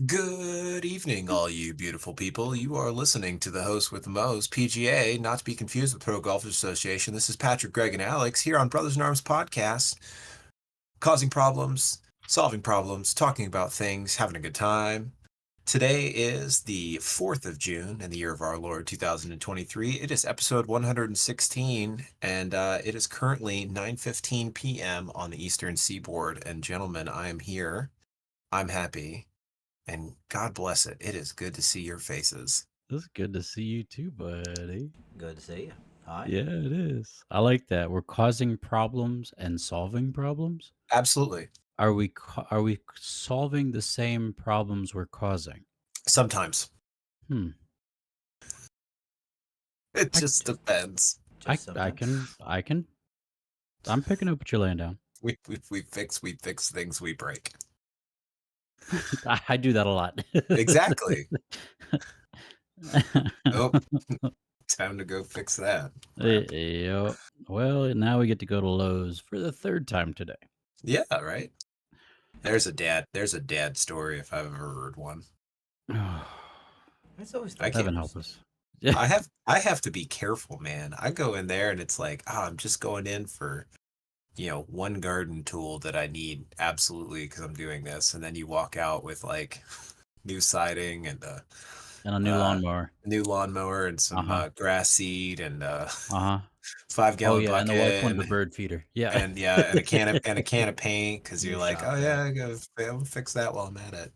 Good evening, all you beautiful people. You are listening to the host with the most, PGA, not to be confused with Pro Golfers Association. This is Patrick, Greg, and Alex here on Brothers in Arms podcast, causing problems, solving problems, talking about things, having a good time. Today is the 4th of June in the year of our Lord 2023. It is episode 116, and it is currently 9:15 p.m. on the Eastern Seaboard. And gentlemen, I am here. I'm happy. And God bless it. It is good to see your faces. It's good to see you too, buddy. Good to see you. Hi. Yeah, it is. I like that. We're causing problems and solving problems. Absolutely. Are we solving the same problems we're causing? Sometimes. Hmm. It I just depends. I Just I sometimes. can I'm picking up what you're laying down. We fix things we break. I do that a lot. Exactly. Oh, time to go fix that. Crap. Yep. Well, now we get to go to Lowe's for the third time today. Yeah, right. There's a dad story if I've ever heard one. It's always the I can't Heaven moms. help us. I have to be careful, man. I go in there and it's like, I'm just going in for one garden tool that I need absolutely because I'm doing this. And then you walk out with like new siding and And a new uh, lawnmower. new lawnmower and some Uh-huh. grass seed and Uh-huh. five Oh gallon yeah, and the wife wanted bucket a bird feeder. Yeah. and yeah, and a can of paint because You you're like, shop oh yeah, vac. I'll fix that while I'm at it.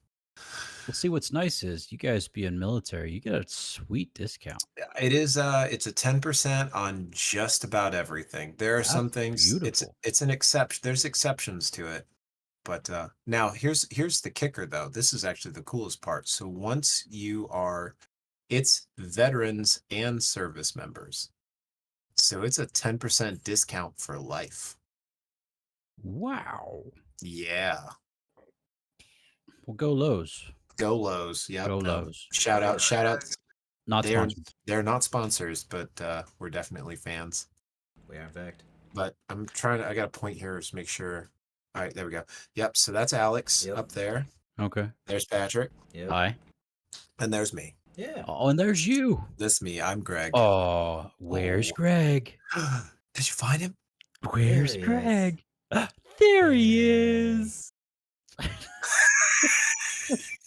Well, see, what's nice is you guys being military, you get a sweet discount. It's a 10% on just about everything. There are some That's things beautiful. it's an exception. There's exceptions to it. But now here's the kicker though. This is actually the coolest part. So it's veterans and service members. So it's a 10% discount for life. Wow. Yeah. Well, go Lowe's. Go Lowe's. Go Yep. No. Lowe's. Shout out. Not They're sponsored. they're not sponsors, but we're definitely fans. We are, in fact. But I got a point here to make sure. All right, there we go. Yep, so that's Alex Yep. up there. Okay. There's Patrick. Yep. Hi. And there's me. Yeah. Oh, and there's you. This me. I'm Greg. Oh, where's Oh. Greg? Did you find him? There Where's he is. Greg? There he Hey. is.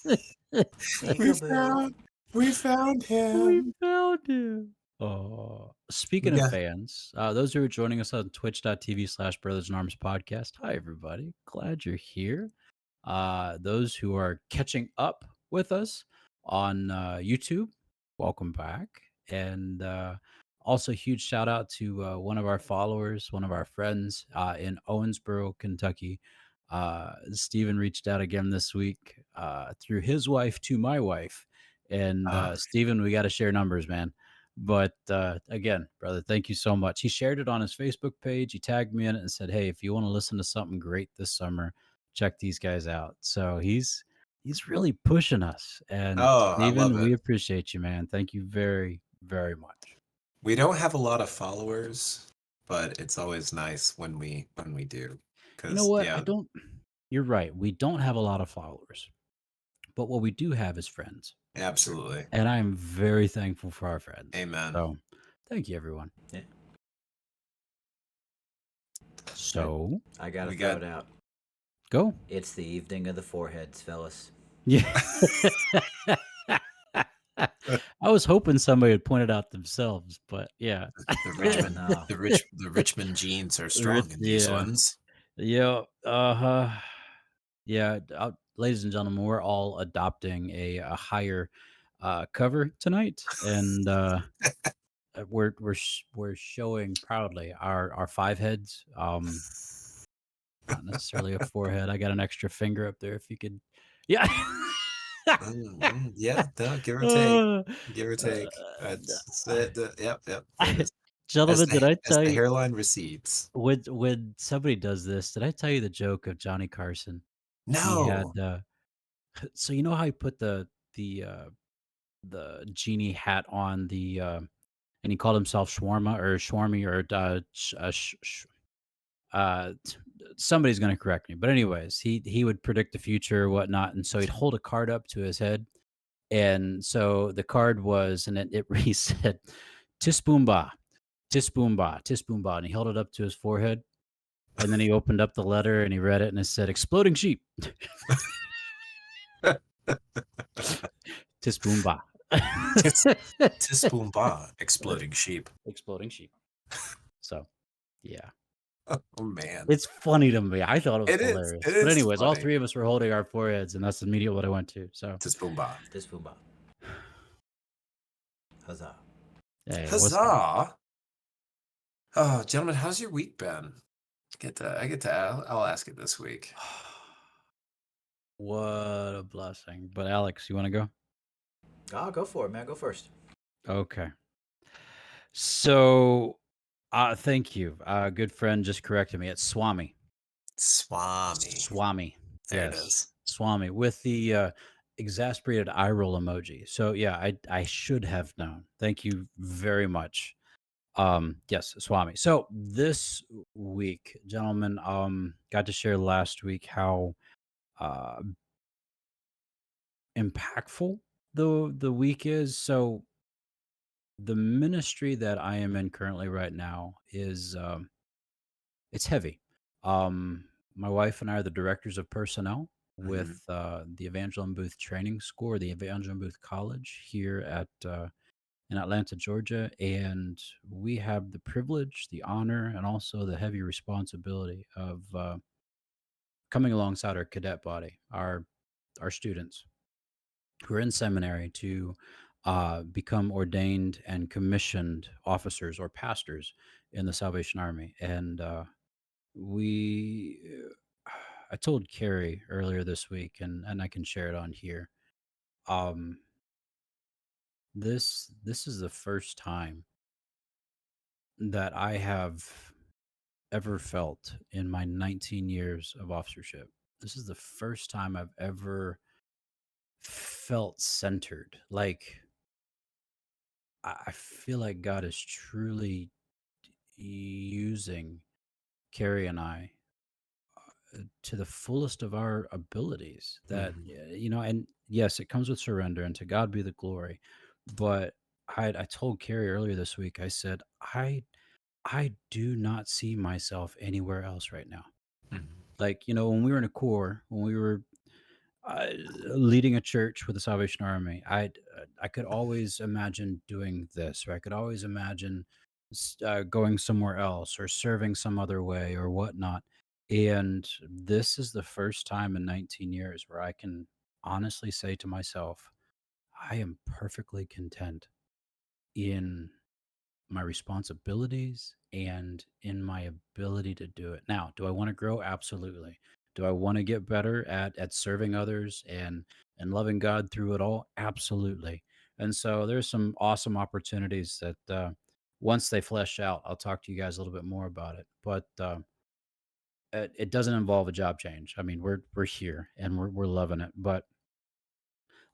We Peekaboo. found we found We him. found him. Oh, We speaking of got fans, those who are joining us on twitch.tv/Brothers in Arms podcast. Hi, everybody. Glad you're here. Those who are catching up with us on YouTube, welcome back. And also, huge shout out to one of our followers, one of our friends in Owensboro, Kentucky. Steven reached out again this week through his wife to my wife. And Steven, we got to share numbers, man. But again, brother, thank you so much. He shared it on his Facebook page. He tagged me in it and said, "Hey, if you want to listen to something great this summer, check these guys out." So he's really pushing us. And I love Steven, it. we appreciate you, man. Thank you very, very much. We don't have a lot of followers, but it's always nice when we do. You know Cause what? I yeah, don't You're right. We don't have a lot of followers, but what we do have is friends. absolutely. And I'm very thankful for our friends. Amen. So thank you, everyone. Yeah. I, So I gotta We throw got it out. go. It's the evening of the foreheads, fellas. Yeah. I was hoping somebody would point it out themselves, but yeah. the Oh Richmond no. the Richmond genes are Rich, strong in these yeah. ones. Yeah. Yeah. Ladies and gentlemen, we're all adopting a higher cover tonight, and we're showing proudly our five heads. Not necessarily a forehead. I got an extra finger up there. If you could, yeah. Yeah, no, give or take. Uh, Give or take. That's it. Yep, there it uh, is. As Gentlemen, did the I as tell the you hairline recedes. when somebody does this? Did I tell you the joke of Johnny Carson? He No. had so you know how he put the the genie hat on and he called himself Shawarma or Shwarmy or Somebody's going to correct me, but anyways, he would predict the future, whatnot, and so he'd hold a card up to his head, and so the card was, and it he said, "Tisboomba, Tisboomba, Tisboomba," and he held it up to his forehead, and then he opened up the letter and he read it, and it said, "Exploding sheep, Tisboomba." Tis Tisboom Ba, exploding sheep. Exploding sheep. So, yeah. Oh man. It's funny to me. I thought it was It is. It hilarious. But is anyways, all funny. three of us were holding our foreheads, and that's immediately what I went to. So, Tisboom Ba. This Pumbaa. Huzzah. hey, what's up? Huzzah! Oh, gentlemen, how's your week been? I'll ask it this week. What a blessing. But Alex, you want to go? Oh, go for it, man. Go first. Okay. So, thank you. Good friend just corrected me. It's Swami. Swami. Swami. There it Yes. is. Swami with the exasperated eye roll emoji. So yeah, I should have known. Thank you very much. Yes, Swami. So this week, gentlemen, got to share last week how uh impactful the week is. So the ministry that I am in currently right now is it's heavy. My wife and I are the directors of personnel with Mhm. the Evangeline Booth Training School, or the Evangeline Booth College here at in Atlanta, Georgia, and we have the privilege, the honor, and also the heavy responsibility of coming alongside our cadet body, our students who are in seminary to become ordained and commissioned officers or pastors in the Salvation Army, and we I told Carrie earlier this week, and I can share it on here. Um, this is the first time that I have ever felt in my 19 years of officership. This is the first time I've ever felt centered. Like I feel like God is truly using Carrie and I to the fullest of our abilities. That Mhm. and yes, it comes with surrender, and to God be the glory. But I told Carrie earlier this week. I said I do not see myself anywhere else right now. Mhm. Like, when we were in a corps, when we were uh, leading a church with the Salvation Army, I could always imagine doing this, or I could always imagine going somewhere else, or serving some other way, or whatnot. And this is the first time in 19 years where I can honestly say to myself, I am perfectly content in my responsibilities and in my ability to do it. Now, do I want to grow? Absolutely. Do I want to get better at serving others and loving God through it all? Absolutely. And so there's some awesome opportunities that once they flesh out, I'll talk to you guys a little bit more about it. But it doesn't involve a job change. I mean, we're here and we're loving it. But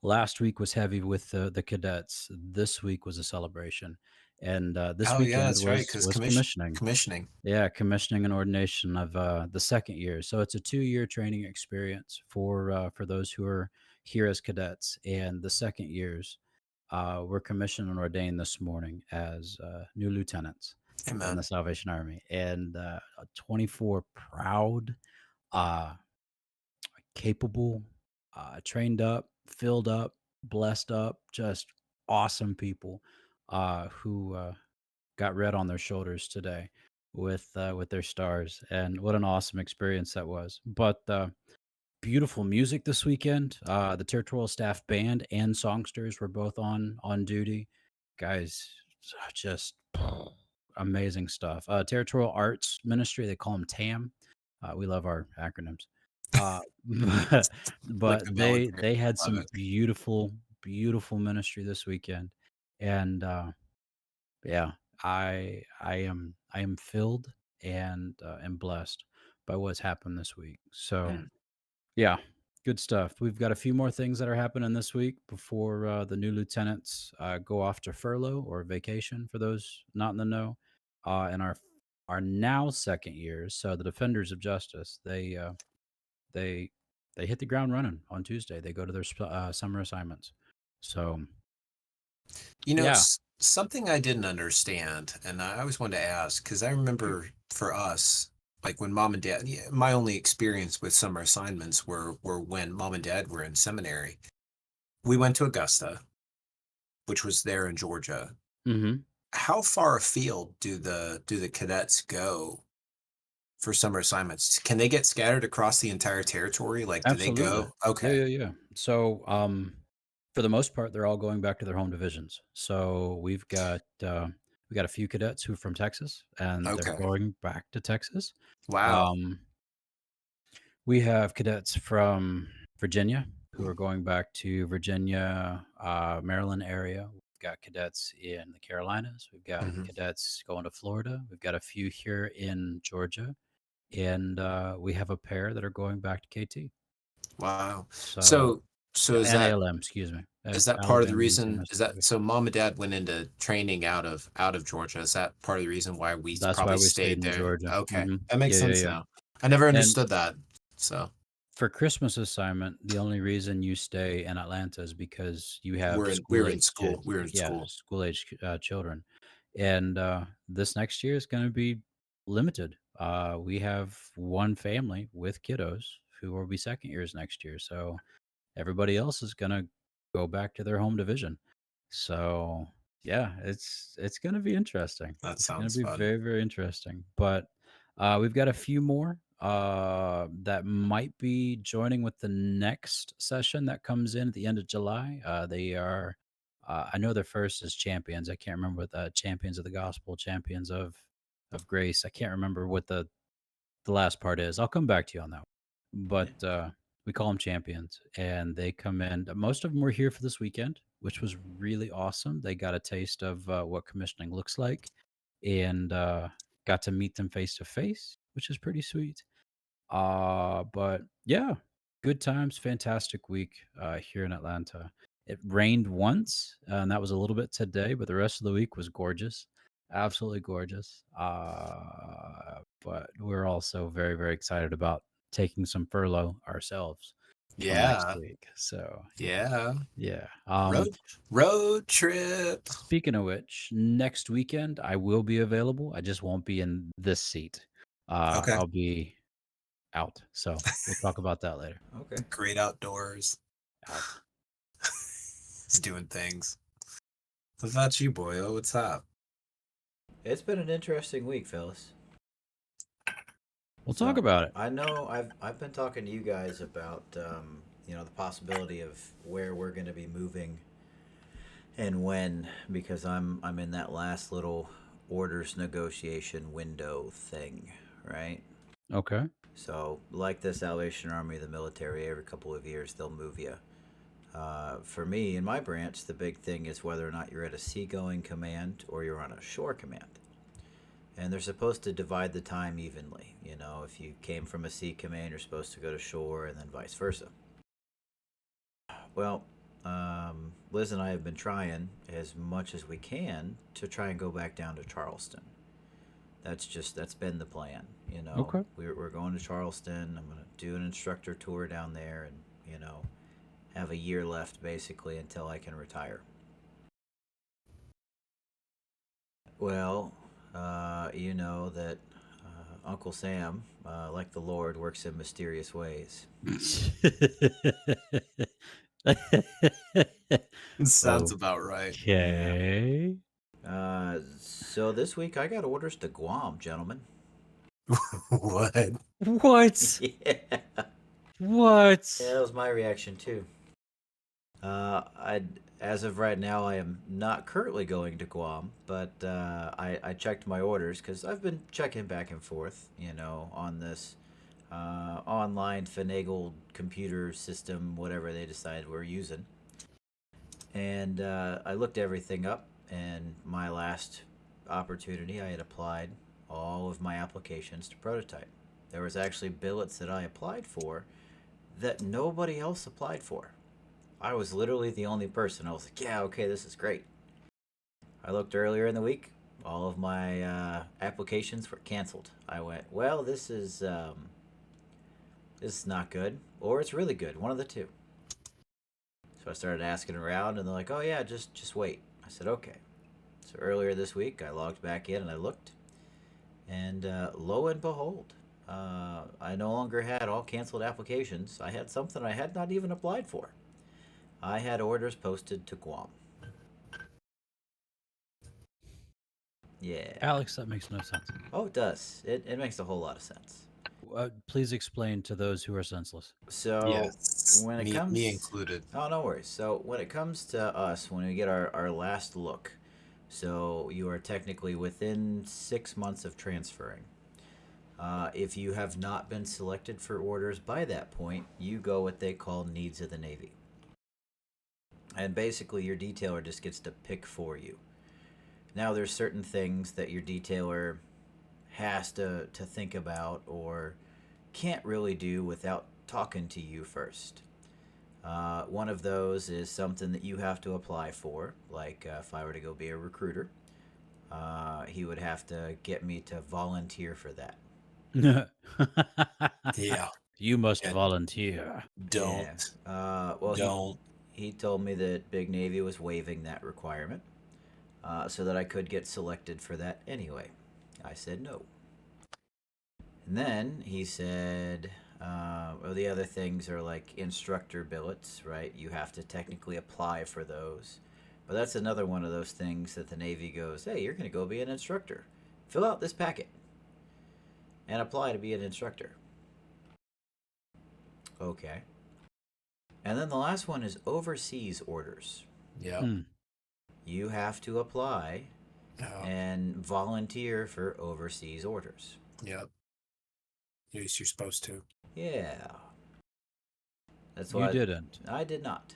last week was heavy with the cadets. This week was a celebration, and this Oh yeah, weekend that's right. was Because was commissioning. commissioning. Yeah, commissioning and ordination of the second year. So it's a 2-year training experience for those who are here as cadets, and the second years were commissioned and ordained this morning as new lieutenants in the Amen. Salvation Army, and 24 proud, uh, capable, trained up, filled up, blessed up, just awesome people who got red on their shoulders today with their stars, and what an awesome experience that was. But beautiful music this weekend. The territorial staff band and songsters were both on duty. Guys, just amazing stuff. Territorial Arts Ministry, they call them TAM. We love our acronyms. But, Like the military. they had Love some it. beautiful ministry this weekend, and yeah, I am filled and and blessed by what's happened this week. So Mm. yeah, good stuff. We've got a few more things that are happening this week before the new lieutenants go off to furlough or vacation. For those not in the know, and our are now second years. So the Defenders of Justice, they they hit the ground running on Tuesday. They go to their summer assignments. So yeah. Something I didn't understand, and I always wanted to ask, because I remember for us, like when mom and dad, yeah, my only experience with summer assignments were when mom and dad were in seminary. We went to Augusta, which was there in Georgia. Hmm. How far afield do the cadets go for summer assignments? Can they get scattered across the entire territory? Like, do they Absolutely. go? Yeah, Okay. yeah, yeah. So, for the most part, they're all going back to their home divisions. So we got a few cadets who are from Texas, and they're Okay. going back to Texas. Wow. Um, we have cadets from Virginia who are going back to Virginia, Maryland area. We've got cadets in the Carolinas. We've got Hmm. cadets going to Florida. We've got a few here in Georgia, and we have a pair that are going back to KT. Wow. So So so is and that ALM, excuse me, is that part of the Alabama, Louisiana, reason? Is that Mississippi. so? Mom and dad went into training out of Georgia. Is that part of the reason why we That's why probably we stayed stayed in there? Georgia. Okay, Mhm. that makes Yeah, yeah, sense yeah. now. I never And understood that. So for Christmas assignment, the only reason you stay in Atlanta is because you have we were in school-aged school. We were in yeah, school. school-aged, children. And, this next year is gonna be limited. We have 1 family with kiddos who will be second years next year, so everybody else is gonna go back to their home division. So, yeah, it's gonna be interesting. That It's gonna sounds be fun. very, very interesting. But we've got a few more that might be joining with the next session that comes in at the end of July. They are, I know their first is champions. I can't remember what the champions of the gospel, champions of grace. I can't remember what the last part is. I'll come back to you on that one. Yeah. But we call them champions, and they come in. Most of them were here for this weekend, which was really awesome. They got a taste of what commissioning looks like, and got to meet them face to face, which is pretty sweet. But yeah, good times, fantastic week here in Atlanta. It rained once, and that was a little bit today, but the rest of the week was gorgeous, absolutely gorgeous. But we're also very, very excited about taking some furlough ourselves come next Yeah, week. So yeah, yeah. yeah. Road trip. Speaking of which, next weekend I will be available. I just won't be in this seat. Okay. I'll be out. So we'll talk about that later. Okay. Great outdoors. Out. It's doing things. What about you, boyo? What's up? It's been an interesting week, fellas. We'll talk So about it. I know I've been talking to you guys about the possibility of where we're going to be moving and when, because I'm in that last little orders negotiation window thing, right? Okay. So like the Salvation Army, the military, every couple of years they'll move you. For me, in my branch, the big thing is whether or not you're at a seagoing command or you're on a shore command. And they're supposed to divide the time evenly. You know, if you came from a sea command, you're supposed to go to shore and then vice versa. Well, Liz and I have been trying as much as we can to try and go back down to Charleston. That's been the plan. You know, Okay. we're going to Charleston. I'm going to do an instructor tour down there and, have a year left basically until I can retire. Well, you know that Uncle Sam, like the Lord, works in mysterious ways. Sounds about right. Yeah. Okay. So this week I got orders to Guam, gentlemen. What? What? Yeah. Yeah, What? that was my reaction too. As of right now, I am not currently going to Guam, but I checked my orders because I've been checking back and forth, on this online finagled computer system, whatever they decided we're using. And I looked everything up, and my last opportunity, I had applied all of my applications to prototype. There was actually billets that I applied for that nobody else applied for. I was literally the only person. I was like, yeah, okay, this is great. I looked earlier in the week. All of my applications were canceled. I went, well, this is not good, or it's really good. One of the two. So I started asking around, and they're like, "Oh yeah, just wait." I said, "Okay." So earlier this week, I logged back in and I looked, and lo and behold, I no longer had all canceled applications. I had something I had not even applied for. I had orders posted to Guam. Yeah. Alex, that makes no sense. Oh, it does. It makes a whole lot of sense. Please explain to those who are senseless. So Yes, when it me comes, included. oh no worries. So when it comes to us, when we get our last look, so you are technically within 6 months of transferring. If you have not been selected for orders by that point, you go what they call needs of the Navy. And basically, your detailer just gets to pick for you. Now, there's certain things that your detailer has to think about or can't really do without talking to you first. One of those is something that you have to apply for, like if I were to go be a recruiter, he would have to get me to volunteer for that. Yeah, You must yeah. volunteer. Yeah. Don't, Well, don't. he told me that Big Navy was waiving that requirement, so that I could get selected for that anyway. I said no. And then he said, well, the other things are like instructor billets, right? You have to technically apply for those. But that's another one of those things that the Navy goes, hey, you're going to go be an instructor. Fill out this packet and apply to be an instructor. Okay. And then the last one is overseas orders. Yep, Hmm. You have to apply yep, and volunteer for overseas orders. yep. Yes, you're supposed to. Yeah. That's You why didn't. I did not.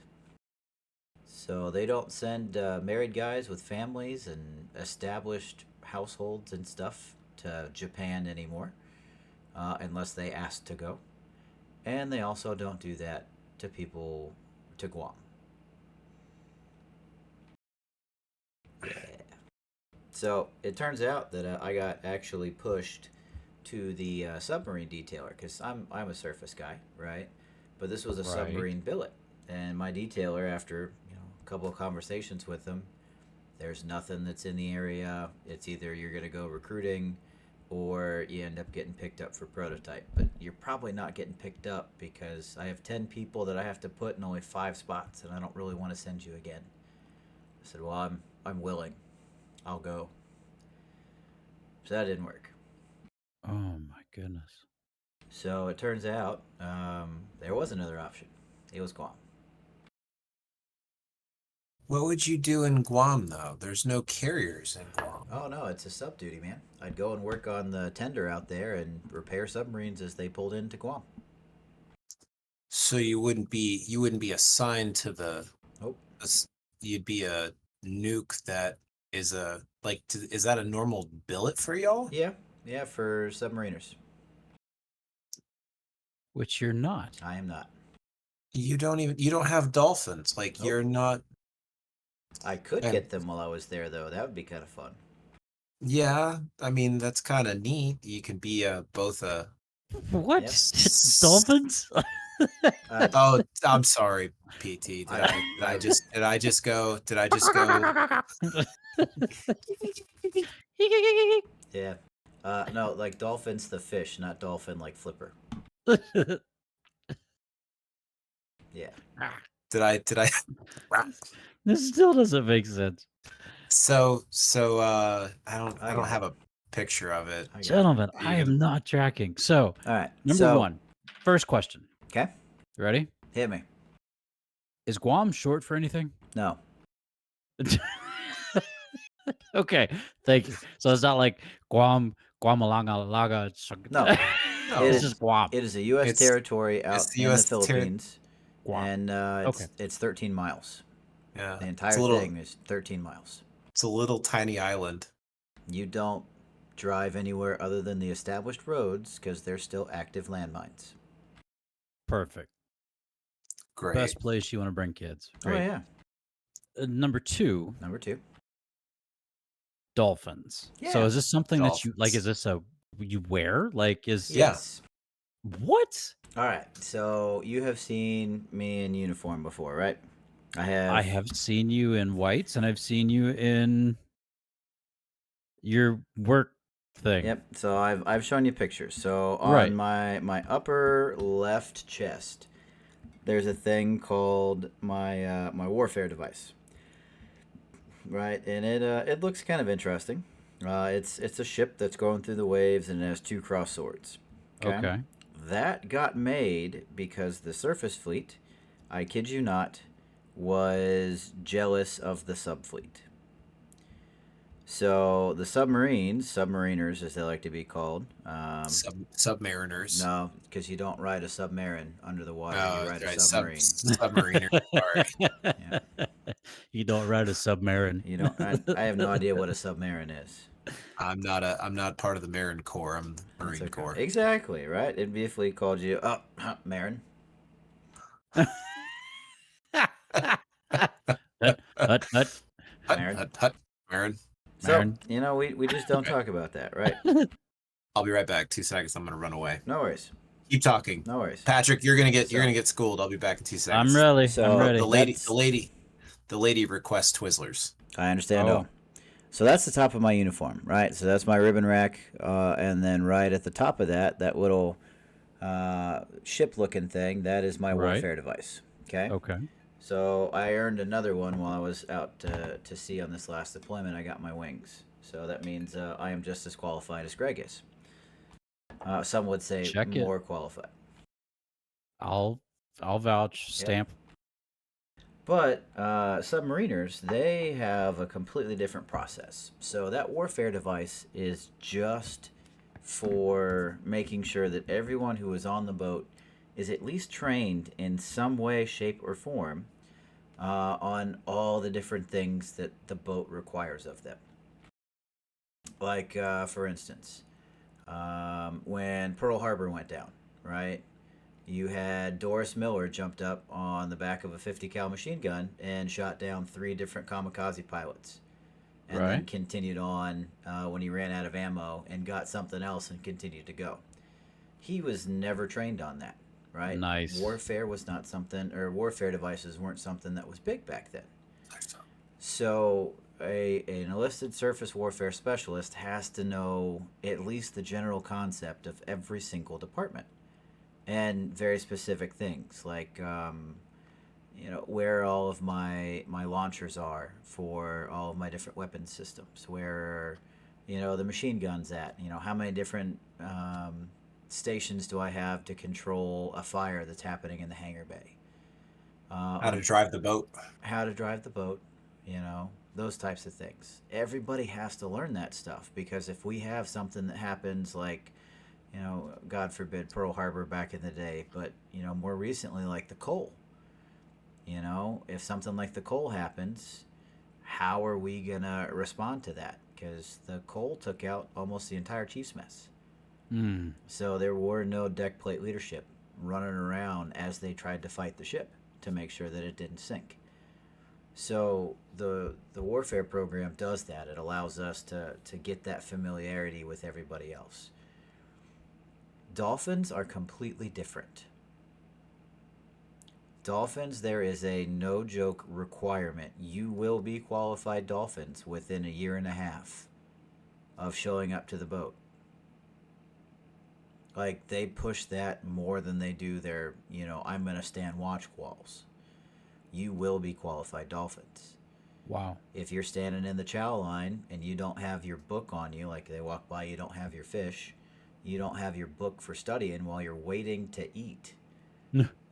So they don't send married guys with families and established households and stuff to Japan anymore, unless they ask to go. And they also don't do that to people to Guam. Yeah. So it turns out that I got actually pushed to the submarine detailer because I'm a surface guy, right? But this was a Right. submarine billet, and my detailer, after a couple of conversations with him, there's nothing that's in the area. It's either you're gonna go recruiting, or you end up getting picked up for prototype. But you're probably not getting picked up because I have 10 people that I have to put in only 5 spots, and I don't really want to send you again. I said, well, I'm willing. I'll go. So that didn't work. Oh my goodness. So it turns out there was another option. It was Guam. What would you do in Guam, though? There's no carriers in Guam. Oh no, it's a sub duty, man. I'd go and work on the tender out there and repair submarines as they pulled into Guam. So you wouldn't be assigned to the Nope. you'd be a nuke that is a like is that a normal billet for y'all? Yeah, yeah, for submariners. Which you're not. I am not. You don't have dolphins. Like Nope. you're not. I could And get them while I was there, though. That would be kind of fun. yeah, I mean that's kind of neat. You can be both a Yep. What? s- Dolphins? Uh, oh, I'm sorry, PT. Did I, I did I I, just did I just go did I just go yeah. No, like dolphins, the fish, not dolphin like Flipper. Yeah. did I This still doesn't make sense. so I I don't got have it. a picture of it. I got it. Gentlemen, Are I you gonna am not tracking. So, All right. number So, one, first question. okay, You ready? hit me. Is Guam short for anything? No. Okay, thank you. So it's not like Guam, Guamalanga, Laga. No. It It's No, is. just Guam. It is a U.S. it's territory it's out the in the U.S. Philippines, Guam. and Okay. it's 13 miles. Yeah, The it's a entire little thing is 13 miles. it's a little tiny island. You don't drive anywhere other than the established roads because they're still active landmines. Perfect. Great. Best place you want to bring kids. Oh Great. yeah. Number two, Number two. dolphins. So Yeah. is this something that you like? Is Dolphins. this a you wear? Like, is Yeah. Yes. what? All right. So you have seen me in uniform before, right? I I have. have seen you in whites, and I've seen you in your work thing. Yep. So I've shown you pictures. So on Right. my upper left chest, there's a thing called my warfare device, right? And it looks kind of interesting. It's a ship that's going through the waves and it has two cross swords. Okay, Okay. that got made because the surface fleet, I kid you not, was jealous of the subfleet. So the submariners as they like to be called, Submariners. no, because you don't ride a submarine under the water. You Oh, that's ride a right. submarine. Submariner. Sorry. Yeah, You don't ride a submarine. you don't. I have no idea what a submarine is. I'm not part of the Marine Corps. I'm the That's Marine okay. Corps. Exactly, right? It'd be if we called you, oh, Marin. Hut, hut, hut, Hut, Marin. hut, hut. Marin. So, Marin. we just don't Right. talk about that, right? I'll be right back. 2 seconds. I'm gonna run away. No worries. Keep talking. No worries. Patrick, you're So, gonna get schooled. I'll be back in two I'm seconds. ready. I'm so The ready. lady the that's, lady the lady requests Twizzlers. I understand Oh, all. So that's the top of my uniform, right? So that's my ribbon rack. And then right at the top of that, that little ship looking thing, that is my right. warfare device. Okay? Okay. So I earned another one while I was out to sea on this last deployment. I got my wings. So that means I am just as qualified as Greg is. Some would say Check it. more qualified. I'll I'll vouch. Yep. Stamp. But submariners, they have a completely different process. So that warfare device is just for making sure that everyone who is on the boat is at least trained in some way, shape, or form on all the different things that the boat requires of them. Like, for instance, when Pearl Harbor went down, right? You had Doris Miller jumped up on the back of a 50 cal machine gun and shot down three different kamikaze pilots, and then Right. continued on when he ran out of ammo and got something else and continued to go. He was never trained on that, right? Nice. Warfare was not something, or warfare devices weren't something that was big back then. So an enlisted surface warfare specialist has to know at least the general concept of every single department and very specific things like where all of my launchers are for all of my different weapon systems, where the machine guns at, how many different stations do I have to control a fire that's happening in the hangar bay, How to drive the boat. how to drive the boat, those types of things. Everybody has to learn that stuff, because if we have something that happens like, God forbid Pearl Harbor back in the day, but, more recently, like the coal, if something like the coal happens, how are we going to respond to that? Because the coal took out almost the entire Chiefs mess. Hmm. So there were no deck plate leadership running around as they tried to fight the ship to make sure that it didn't sink. So the warfare program does that. It allows us to get that familiarity with everybody else. Dolphins are completely different. Dolphins, there is a no joke requirement. You will be qualified dolphins within a year and a half of showing up to the boat. Like, they push that more than they do their, I'm going to stand watch walls. You will be qualified dolphins. Wow. If you're standing in the chow line and you don't have your book on you, like they walk by, you don't have your fish, you don't have your book for studying while you're waiting to eat,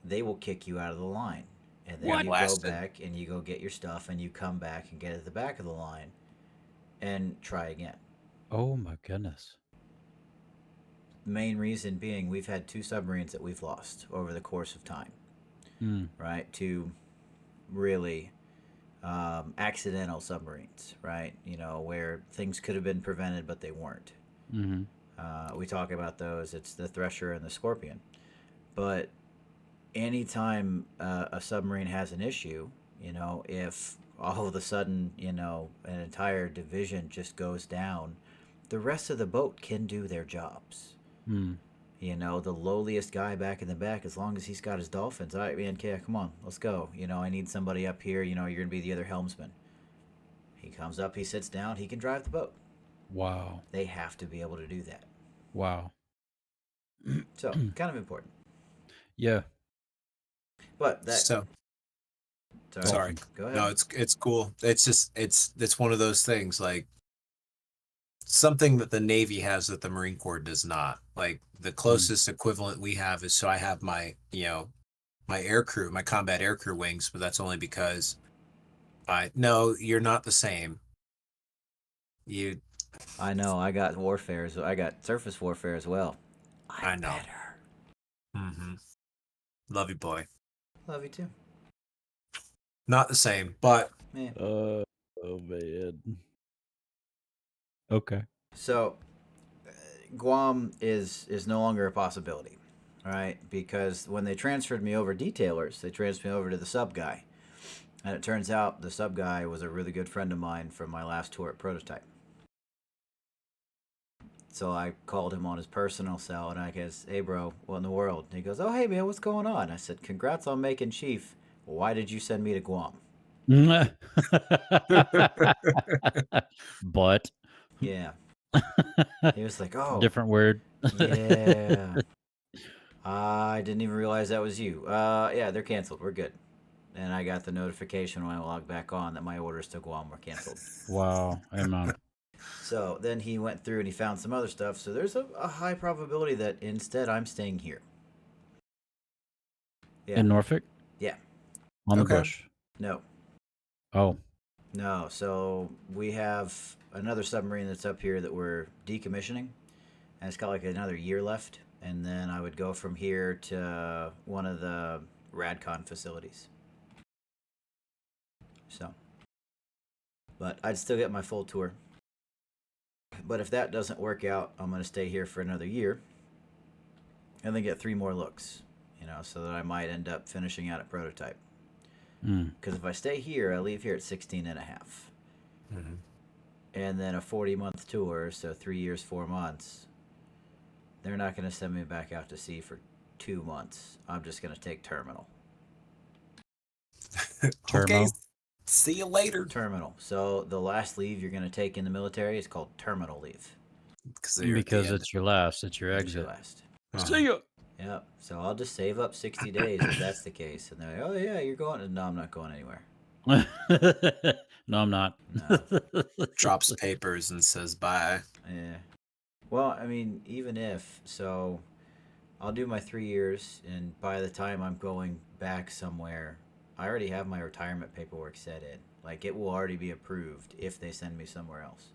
they will kick you out of the line. And then What? you go Blasted. back and you go get your stuff and you come back and get at the back of the line and try again. Oh my goodness. Main reason being, we've had two submarines that we've lost over the course of time, Hmm. right? Two really accidental submarines, right? Where things could have been prevented, but they weren't. Hmm. We talk about those. It's the Thresher and the Scorpion. But anytime a submarine has an issue, if all of a sudden, an entire division just goes down, the rest of the boat can do their jobs. Hmm. The lowliest guy back in the back, as long as he's got his dolphins. All right, man, okay, come on, let's go. I need somebody up here. You're going to be the other helmsman. He comes up, he sits down, he can drive the boat. Wow. They have to be able to do that. Wow. So, kind of important. Yeah. But that. So Sorry. sorry. Go ahead. No, it's cool. It's just it's one of those things, like something that the Navy has that the Marine Corps does not. Like the Hmm. closest equivalent we have is, so I have my, my air crew, my combat air crew wings, but that's only because no, you're not the same. You, I know. I got warfare. I got surface warfare as well. I'm I know. better. Mm-hmm. Love you, boy. Love you too. Not the same, but Yeah. Oh man. Okay. So, Guam is no longer a possibility, right? Because when they transferred me over detailers, they transferred me over to the sub guy, and it turns out the sub guy was a really good friend of mine from my last tour at Prototype. So I called him on his personal cell, and I guess, "Hey, bro, what in the world?" And he goes, "Oh, hey, man, what's going on?" I said, "Congrats on making chief. Why did you send me to Guam?" But Yeah. He was like, "Oh, different word. yeah. I didn't even realize that was you. Yeah, they're canceled. We're good." And I got the notification when I logged back on that my orders to Guam were canceled. Wow. Amen. So then he went through and he found some other stuff. So there's a high probability that instead I'm staying here. Yeah. In Norfolk? Yeah. On the okay. bush. No. Oh. No. So we have another submarine that's up here that we're decommissioning, and it's got like another year left. And then I would go from here to one of the Radcon facilities. So, but I'd still get my full tour. But if that doesn't work out, I'm going to stay here for another year and then get 3 more looks, so that I might end up finishing out at Prototype. Mm. Because if I stay here, I leave here at 16 and a half. Mm-hmm. And then a 40-month tour, so 3 years, 4 months. They're not going to send me back out to sea for 2 months. I'm just going to take terminal. Okay. Termo. See you later. Terminal. So the last leave you're going to take in the military is called terminal leave. Because it's your last. It's your It's your exit. last. See ya. Yep. So I'll just save up 60 days if that's the case. And they're like, "Oh, yeah, you're going." No, I'm not going anywhere. No, I'm not. No. Drops papers and says bye. Yeah. Well, I mean, even if. So I'll do my 3 years, and by the time I'm going back somewhere, I already have my retirement paperwork set in. Like, it will already be approved if they send me somewhere else.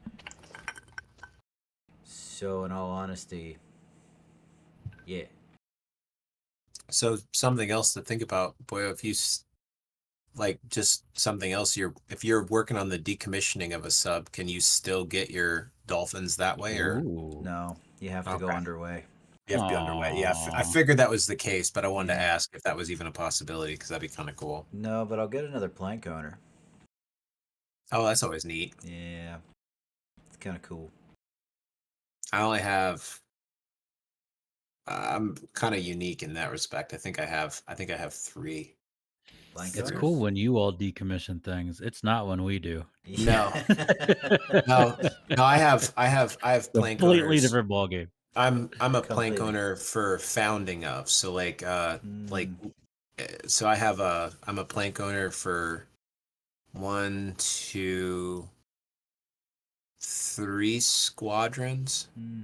So, in all honesty, yeah. So something else to think about, boy, if you like just something else, if you're working on the decommissioning of a sub, can you still get your dolphins that way, or Ooh. No, you have to go okay, underway. you have to be underway? Yeah, I Aw. figured that was the case, but I wanted to Yeah. ask if that was even a possibility, because that'd be kind of cool. No, but I'll get another plank owner. Oh, that's always neat. Yeah. It's kind of cool. I only have. I'm kind of unique in that respect. I think I have 3. Plank It's Three or cool owners? when you all decommission things. It's not when we do. No, Yeah. no, no. I have plank Completely owners. different ballgame. I'm a plank Completely. owner for founding of. So like Mm, so I'm a plank owner for 1, 2, 3 squadrons, mm,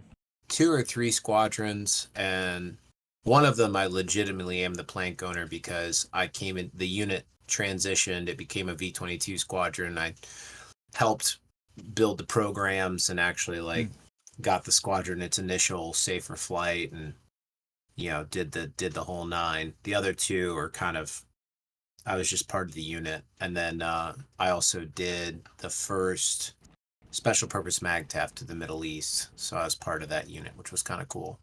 2 or 3 squadrons, and one of them I legitimately am the plank owner because I came in, the unit transitioned, it became a V-22 squadron. I helped build the programs and actually mm. got the squadron its initial safer flight, and did the whole 9. The other 2 are kind of, I was just part of the unit. And then I also did the first special purpose MAGTF to the Middle East, so I was part of that unit, which was kind of cool.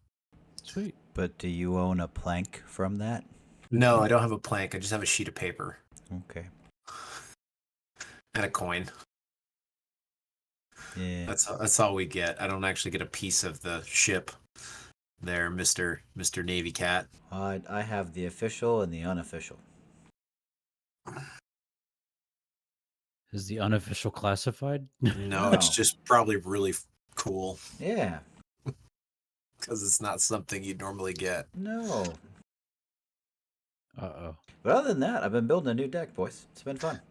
Sweet. But do you own a plank from that? No, I don't have a plank. I just have a sheet of paper. Okay. And a coin. Yeah. That's all we get. I don't actually get a piece of the ship there, Mister Navy Cat. I have the official and the unofficial. Is the unofficial classified? No, it's No. just probably really cool Yeah. because it's not something you'd normally get. No. Uh-oh. But other than that, I've been building a new deck, boys. It's been fun.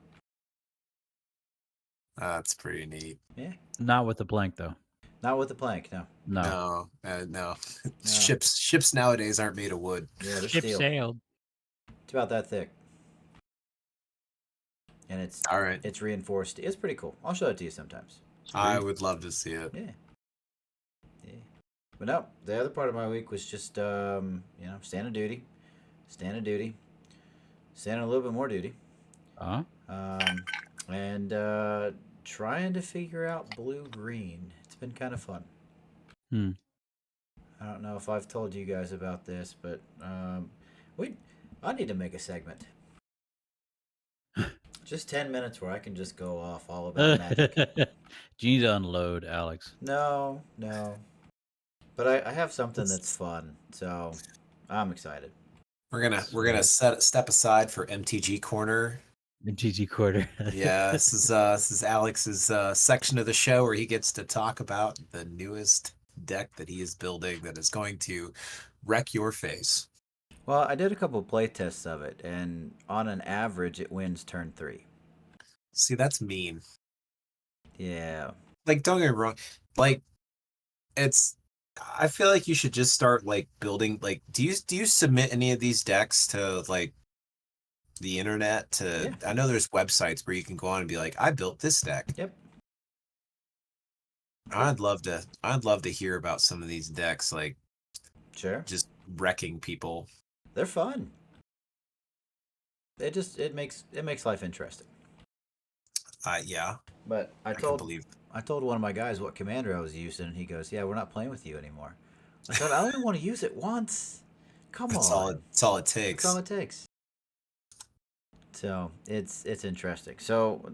That's pretty neat. Yeah. Not with the blank, though. Not with the plank, no. No. No. No. Ships nowadays aren't made of wood. Yeah, they're Ship steel. sailed. It's about that thick. And it's All right, it's reinforced. It's pretty cool. I'll show it to you sometimes. I would love to see it. Yeah. Yeah. But no, the other part of my week was just standing duty, standing duty, standing a little bit more duty, Huh? and trying to figure out blue green. It's been kind of fun. Hmm. I don't know if I've told you guys about this, but we I need to make a segment. Just 10 minutes where I can just go off all about magic. Do you need to unload, Alex? No, no. But I have something that's It's- fun, so I'm excited. we're gonna step aside for MTG Corner. MTG quarter. Yeah, this is Alex's section of the show where he gets to talk about the newest deck that he is building that is going to wreck your face. Well, I did a couple play tests of it, and on an average, it wins turn 3. See, that's mean. Yeah. Like, don't get me wrong. Like, it's. I feel like you should just start like building. Like, do you submit any of these decks to like the internet? Yeah. I know there's websites where you can go on and be like, I built this deck. Yep. I'd love to. I'd love to hear about some of these decks, like Sure. just wrecking people. They're fun. It makes life interesting. Yeah, But I can believe. I told one of my guys what commander I was using, and he goes, "Yeah, we're not playing with you anymore." I said, "I only want to use it once. Come That's on, that's all it that's takes. all it takes." So it's interesting. So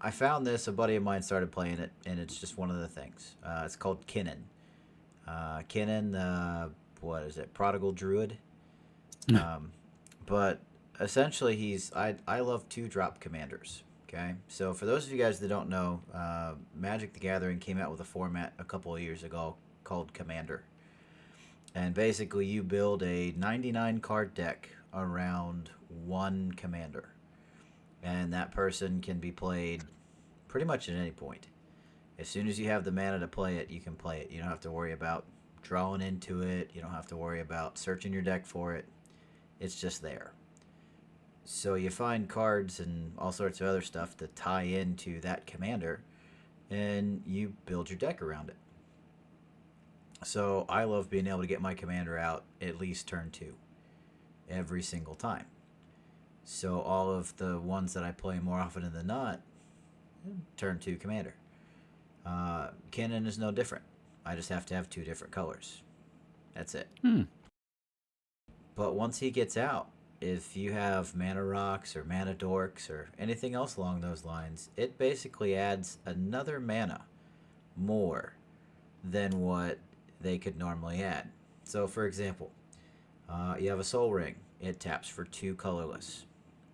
I found this. A buddy of mine started playing it, and it's just one of the things. It's called Kinnan. Kinnan, what is it? Prodigal Druid. Um, but essentially, I love 2-drop commanders. Okay, so for those of you guys that don't know, Magic the Gathering came out with a format a couple of years ago called Commander, and basically you build a 99 card deck around one commander, and that person can be played pretty much at any point. As soon as you have the mana to play it, you can play it. You don't have to worry about drawing into it. You don't have to worry about searching your deck for it. It's just there. So you find cards and all sorts of other stuff to tie into that commander, and you build your deck around it. So I love being able to get my commander out at least turn 2 every single time. So all of the ones that I play more often than not, turn 2 commander. Cannon is no different. I just have to have 2 different colors. That's it. But once he gets out, if you have mana rocks or mana dorks or anything else along those lines, it basically adds another mana more than what they could normally add. So, for example, you have a Soul Ring. It taps for 2 colorless.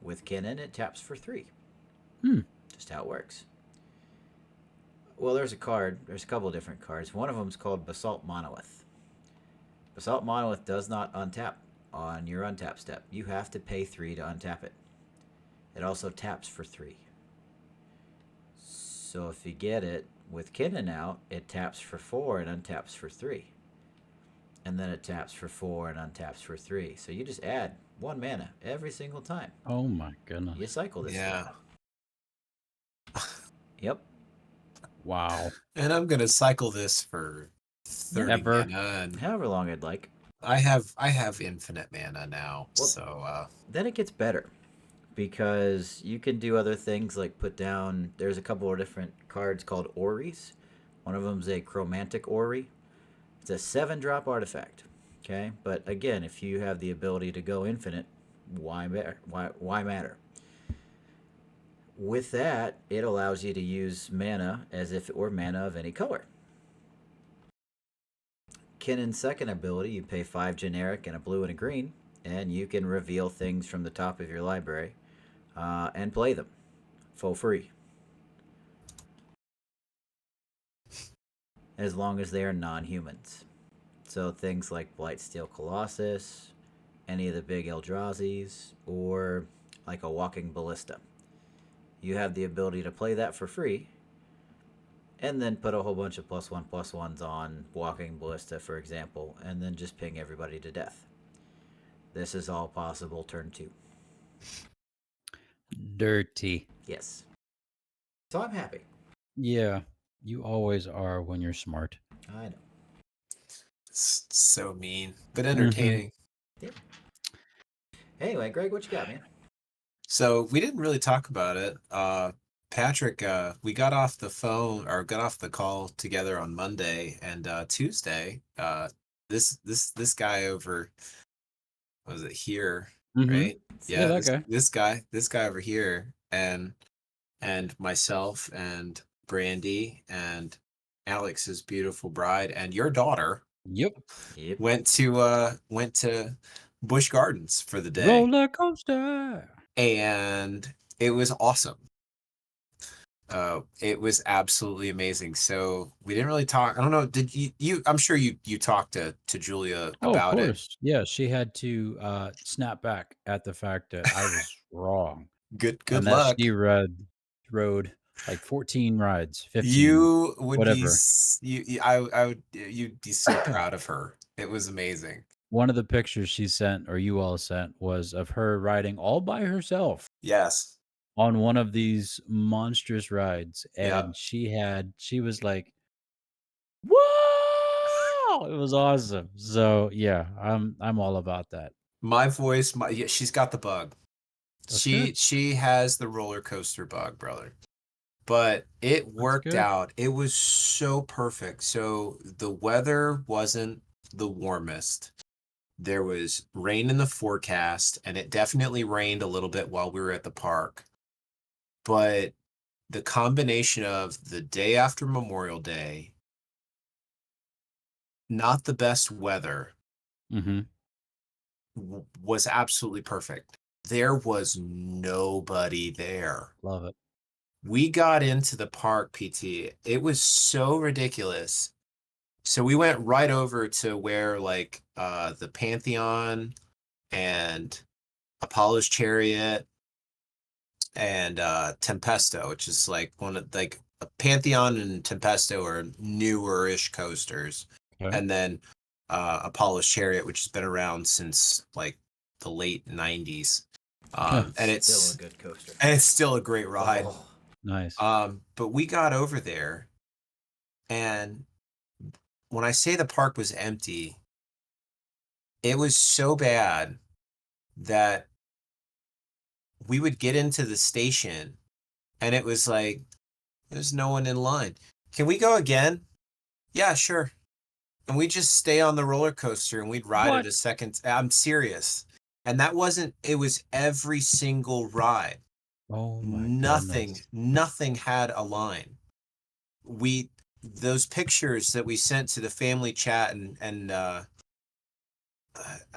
With Kinnan, it taps for 3. Just how it works. Well, there's a card. There's a couple of different cards. One of them is called Basalt Monolith. Basalt Monolith does not untap on your untap step. You have to pay 3 to untap it. It also taps for 3. So if you get it with Kinnan out, it taps for 4 and untaps for 3. And then it taps for 4 and untaps for 3. So you just add 1 mana every single time. Oh my goodness. You cycle this Yeah. thing. Yep. Wow. And I'm gonna cycle this for 30 Ever. mana, and However long I'd like. I have infinite mana now, Well, so Then it gets better because you can do other things like put down. There's a couple of different cards called Oris. One of them's a Chromantic Ori. It's a 7-drop artifact. Okay, but again, if you have the ability to go infinite, why matter? With that, it allows you to use mana as if it were mana of any color. Kinnon's second ability, you pay 5 generic and a blue and a green, and you can reveal things from the top of your library and play them for free. As long as they are non humans. So things like Blightsteel Colossus, any of the big Eldrazi's, or like a Walking Ballista. You have the ability to play that for free, and then put a whole bunch of +1/+1s on Walking Ballista, for example, and then just ping everybody to death. This is all possible turn 2. Dirty. Yes. So I'm happy. Yeah, you always are when you're smart. I know. It's so mean, but Mm-hmm. entertaining. Yeah. Anyway, Greg, what you got, man? So we didn't really talk about it. Patrick, we got off the phone or got off the call together on Monday and Tuesday. This guy over, what was it here, Mm-hmm. right? Yeah, Yeah, that this guy. this guy over here and myself and Brandy and Alex's beautiful bride and your daughter Yep. Yep. went to Busch Gardens for the day, Roller coaster. and it was awesome. It was absolutely amazing. So we didn't really talk. I don't know. Did you I'm sure you talked to Julia Oh, of about it. course. Yeah, she had to snap back at the fact that I was wrong Good and that luck. she rode like 14 rides, 15, You would be whatever. I would you'd be so proud of her. It was amazing. One of the pictures she sent or you all sent was of her riding all by herself Yes. on one of these monstrous rides, Yeah. and she was like, "Whoa!" It was awesome. So, yeah, I'm all about that. My voice, yeah, she's got the bug. That's She good. she has the roller coaster bug, brother. But it That's worked good. out. It was so perfect. So the weather wasn't the warmest. There was rain in the forecast, and it definitely rained a little bit while we were at the park. But the combination of the day after Memorial Day, not the best weather, Mhm. was absolutely perfect. There was nobody there. Love it. We got into the park, PT. It was so ridiculous. So we went right over to where like the Pantheon and Apollo's Chariot and Tempesto, which is like one of like Pantheon and Tempesto are newer-ish coasters. Okay. And then Apollo's Chariot, which has been around since like the late 90s. And Still a good coaster. it's still a great ride. Oh, Nice. But we got over there, and when I say the park was empty, it was so bad that we would get into the station and it was like, there's no one in line. Can we go again? Yeah, sure. And we just stay on the roller coaster and we'd ride it What? a second. I'm serious. And that wasn't, it was every single ride. Oh my Nothing, goodness. nothing had a line. We, those pictures that we sent to the family chat and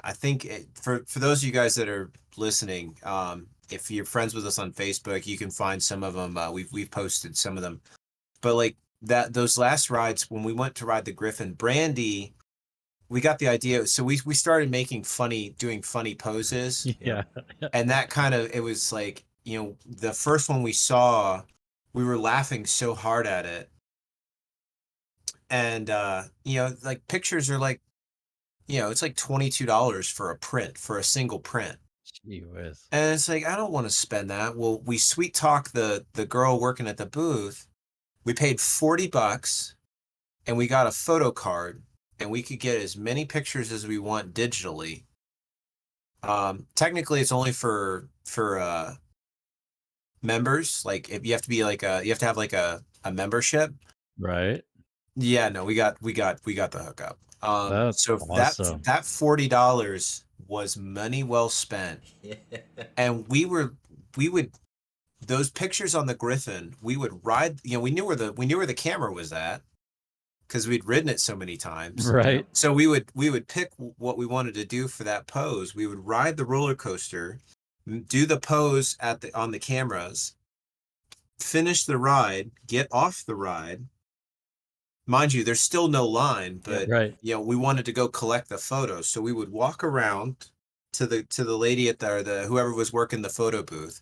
I think for those of you guys that are listening, if you're friends with us on Facebook, you can find some of them. We've posted some of them, but like that those last rides when we went to ride the Griffin, Brandy, we got the idea. So we started doing funny poses, yep. Yeah. and that kind of it was like the first one we saw, we were laughing so hard at it, and like pictures are like it's like $22 for a print for a single print. Gee whiz. And it's like, I don't want to spend that. Well, we sweet talk the girl working at the booth. We paid $40 and we got a photo card and we could get as many pictures as we want digitally. Technically it's only for members. Like if you have to be like you have to have like a membership. Right? Yeah, no, we got the hookup. That's So awesome. that $40 was money well spent. And we would those pictures on the Griffin, we would ride, we knew where the camera was at because we'd ridden it so many times. Yep. Right. So we would pick what we wanted to do for that pose. We would ride the roller coaster, do the pose on the cameras, finish the ride, get off the ride. Mind you, there's still no line, Yep. but Right. we wanted to go collect the photos. So we would walk around to the lady at the whoever was working the photo booth,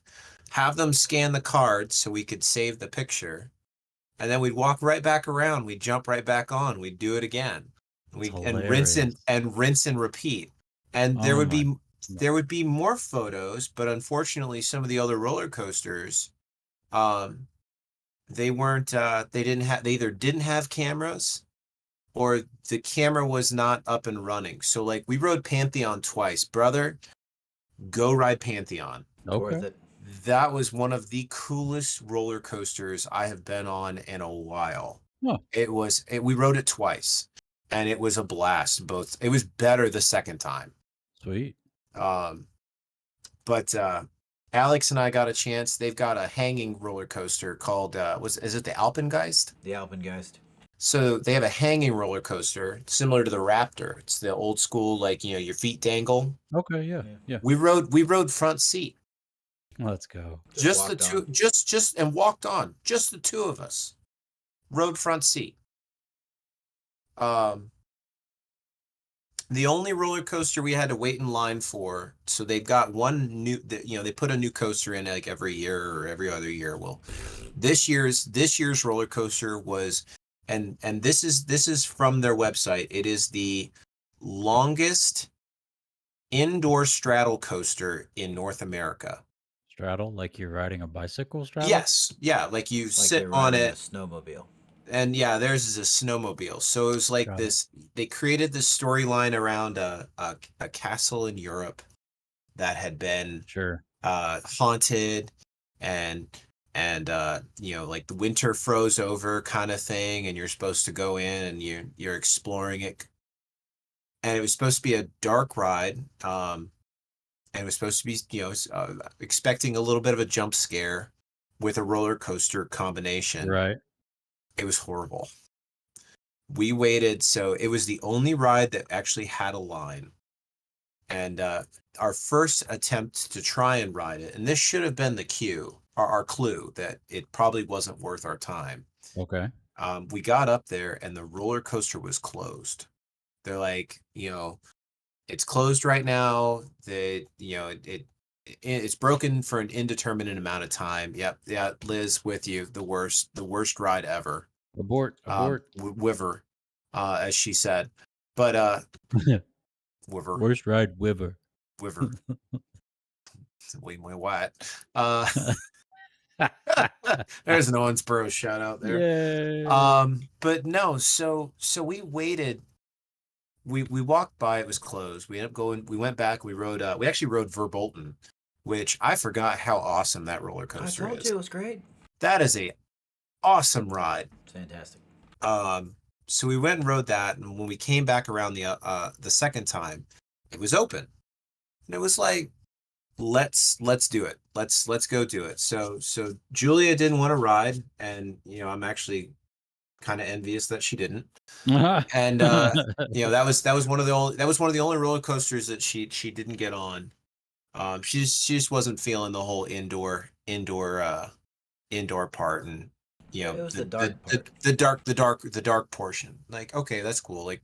have them scan the cards so we could save the picture. And then we'd walk right back around. We'd jump right back on. We'd do it again. That's And rinse hilarious. and repeat. And there Oh would my. be there would be more photos, but unfortunately, some of the other roller coasters, um, they either didn't have cameras or the camera was not up and running. So like we rode Pantheon twice. Brother, go ride Pantheon. It's worth Okay. it. That was one of the coolest roller coasters I have been on in a while. Oh, We rode it twice and it was a blast. It was better the second time. sweet. Um, but Alex and I got a chance. They've got a hanging roller coaster called is it the Alpengeist? The Alpengeist. So they have a hanging roller coaster similar to the Raptor. It's the old school, like, your feet dangle. Okay. Yeah. Yeah. Yeah. We rode front seat. Let's go. Just Just the walked two, on. and walked on. Just the two of us. Rode front seat. Um, the only roller coaster we had to wait in line for, so they've got one new, they put a new coaster in like every year or every other year. Well, this year's roller coaster was, and this is from their website. It is the longest indoor straddle coaster in North America. Straddle, like you're riding a bicycle straddle? Yes, yeah, like you Like sit you're on riding a it, snowmobile. and yeah, theirs is a snowmobile. So it was like Got it. this. They created this storyline around a castle in Europe that had been Sure. haunted, and like the winter froze over kind of thing, and you're supposed to go in and you're exploring it, and it was supposed to be a dark ride, and it was supposed to be expecting a little bit of a jump scare with a roller coaster combination. Right. It was horrible. We waited, so it was the only ride that actually had a line. And our first attempt to try and ride it, and this should have been the cue, our clue that it probably wasn't worth our time. Okay. We got up there and the roller coaster was closed. They're like, it's closed right now. It's broken for an indeterminate amount of time. Yep, yeah, Liz, with you. The worst ride ever. Abort. Abort. Wiver, as she said, but Wiver, Worst ride ever. Wiver, way my what? There's an Owensboro shout out there. Yay. But no, so we waited. We walked by, it was closed. We ended up going, we went back, we actually rode Verbolten, which I forgot how awesome that roller I coaster told is. you it was great. That is a awesome ride. It's fantastic. So we went and rode that, and when we came back around the second time, it was open. And it was like, let's do it. Let's go do it. So Julia didn't want to ride, and I'm actually kind of envious that she didn't. And that was one of the only roller coasters that she didn't get on. She just wasn't feeling the whole indoor part, and It was the dark part. the dark portion. Like, okay, that's cool. Like,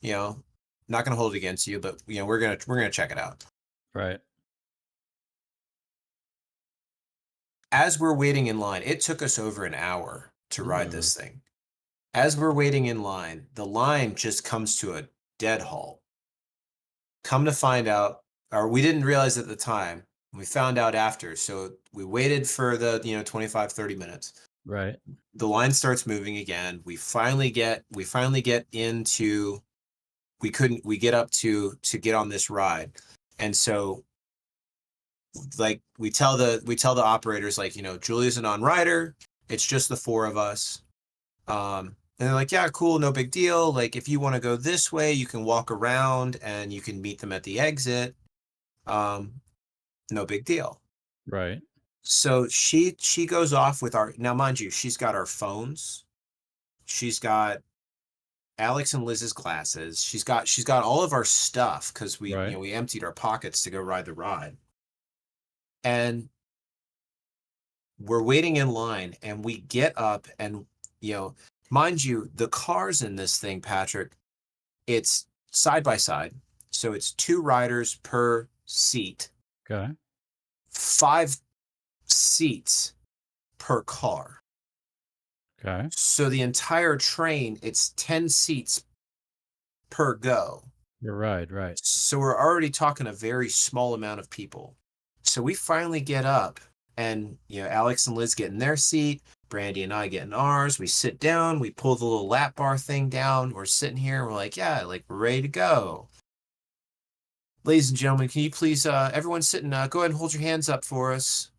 not gonna hold it against you, but we're gonna check it out. Right. As we're waiting in line, it took us over an hour to ride Ooh. this thing. As we're waiting in line, the line just comes to a dead halt. Come to find out, or we didn't realize at the time, we found out after. So we waited for the 25, 30 minutes. Right. The line starts moving again. We get into, we get up to get on this ride. And so, like, we tell the operators, like, Julia's a non-rider. It's just the four of us. And they're like, yeah, cool, no big deal. Like, if you want to go this way, you can walk around and you can meet them at the exit. No big deal. Right. So she goes off with our, now mind you, she's got our phones. She's got Alex and Liz's glasses. She's got all of our stuff because Right. we emptied our pockets to go ride the ride. And we're waiting in line and we get up and you know, mind you, the cars in this thing, Patrick, it's side by side. So it's two riders per seat, Okay. 5 seats per car. Okay. So the entire train, it's 10 seats per go. You're right. Right. So we're already talking a very small amount of people. So we finally get up and, Alex and Liz get in their seat. Brandy and I get in ours. We sit down. We pull the little lap bar thing down. We're sitting here. And we're like, yeah, like we're ready to go. Ladies and gentlemen, can you please, everyone sit and go ahead and hold your hands up for us.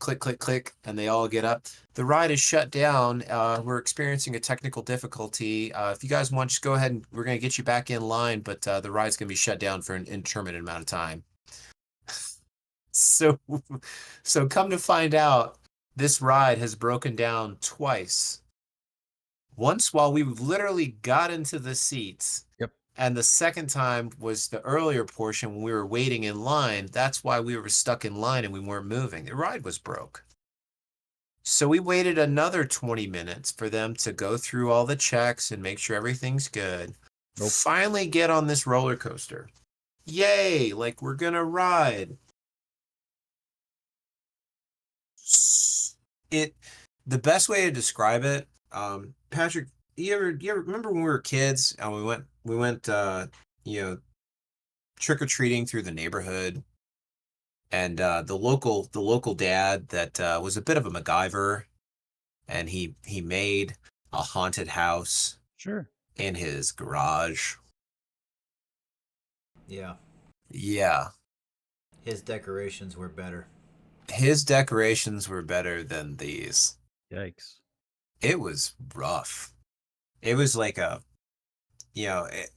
Click, click, click. And they all get up. The ride is shut down. We're experiencing a technical difficulty. If you guys want, just go ahead and we're going to get you back in line, but the ride's going to be shut down for an indeterminate amount of time. So, so come to find out, this ride has broken down twice. Once while we literally got into the seats, Yep. and the second time was the earlier portion when we were waiting in line. That's why we were stuck in line and we weren't moving. The ride was broke. So we waited another 20 minutes for them to go through all the checks and make sure everything's good. Nope. Finally get on this roller coaster. Yay, like we're gonna ride. The best way to describe it, Patrick, you ever remember when we were kids and we went you know, trick or treating through the neighborhood, and the local dad that was a bit of a MacGyver, and he made a haunted house Sure. in his garage. Yeah. Yeah, His decorations were better. his decorations were better than these. Yikes. It was rough. It was like a, you know, it,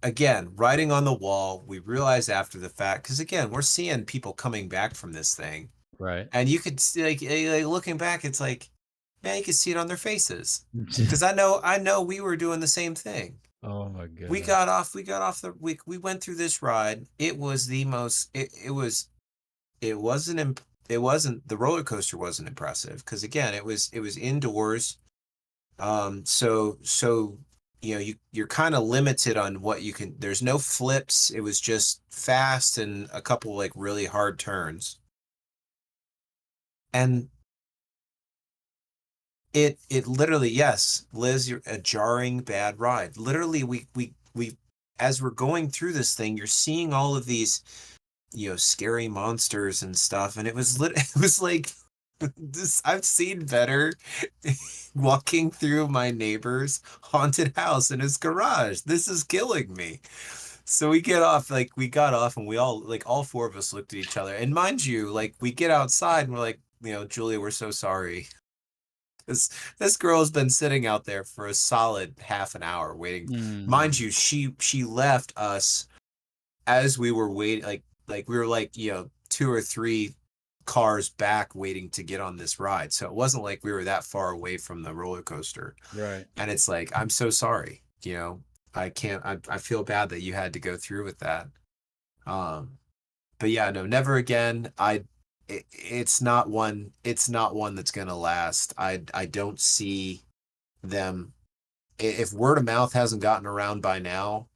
again, writing on the wall. We realized after the fact, because again, we're seeing people coming back from this thing, Right. and you could see, like looking back, it's like, man, you could see it on their faces. Because I know we were doing the same thing. Oh my We goodness. got off, we got off the, we went through this ride. It was the most, it wasn't, it wasn't, the roller coaster wasn't impressive. Because again, it was indoors. So you're kind of limited on what you can. There's no flips. It was just fast and a couple like really hard turns. And it literally, yes, Liz, you're a jarring bad ride. Literally, we as we're going through this thing, you're seeing all of these, scary monsters and stuff, and it was like this. I've seen better walking through my neighbor's haunted house in his garage. This is killing me. So we got off and we all, like all four of us looked at each other. And mind you, like we get outside and we're like, Julia, we're so sorry. This girl has been sitting out there for a solid half an hour waiting. Mind Mm. you, she left us as we were waiting, like we were like, two or three cars back waiting to get on this ride. So it wasn't like we were that far away from the roller coaster. Right. And it's like, I'm so sorry, I can't, I feel bad that you had to go through with that. But yeah, no, never again. It's not one that's gonna last. I don't see them, if word of mouth hasn't gotten around by now,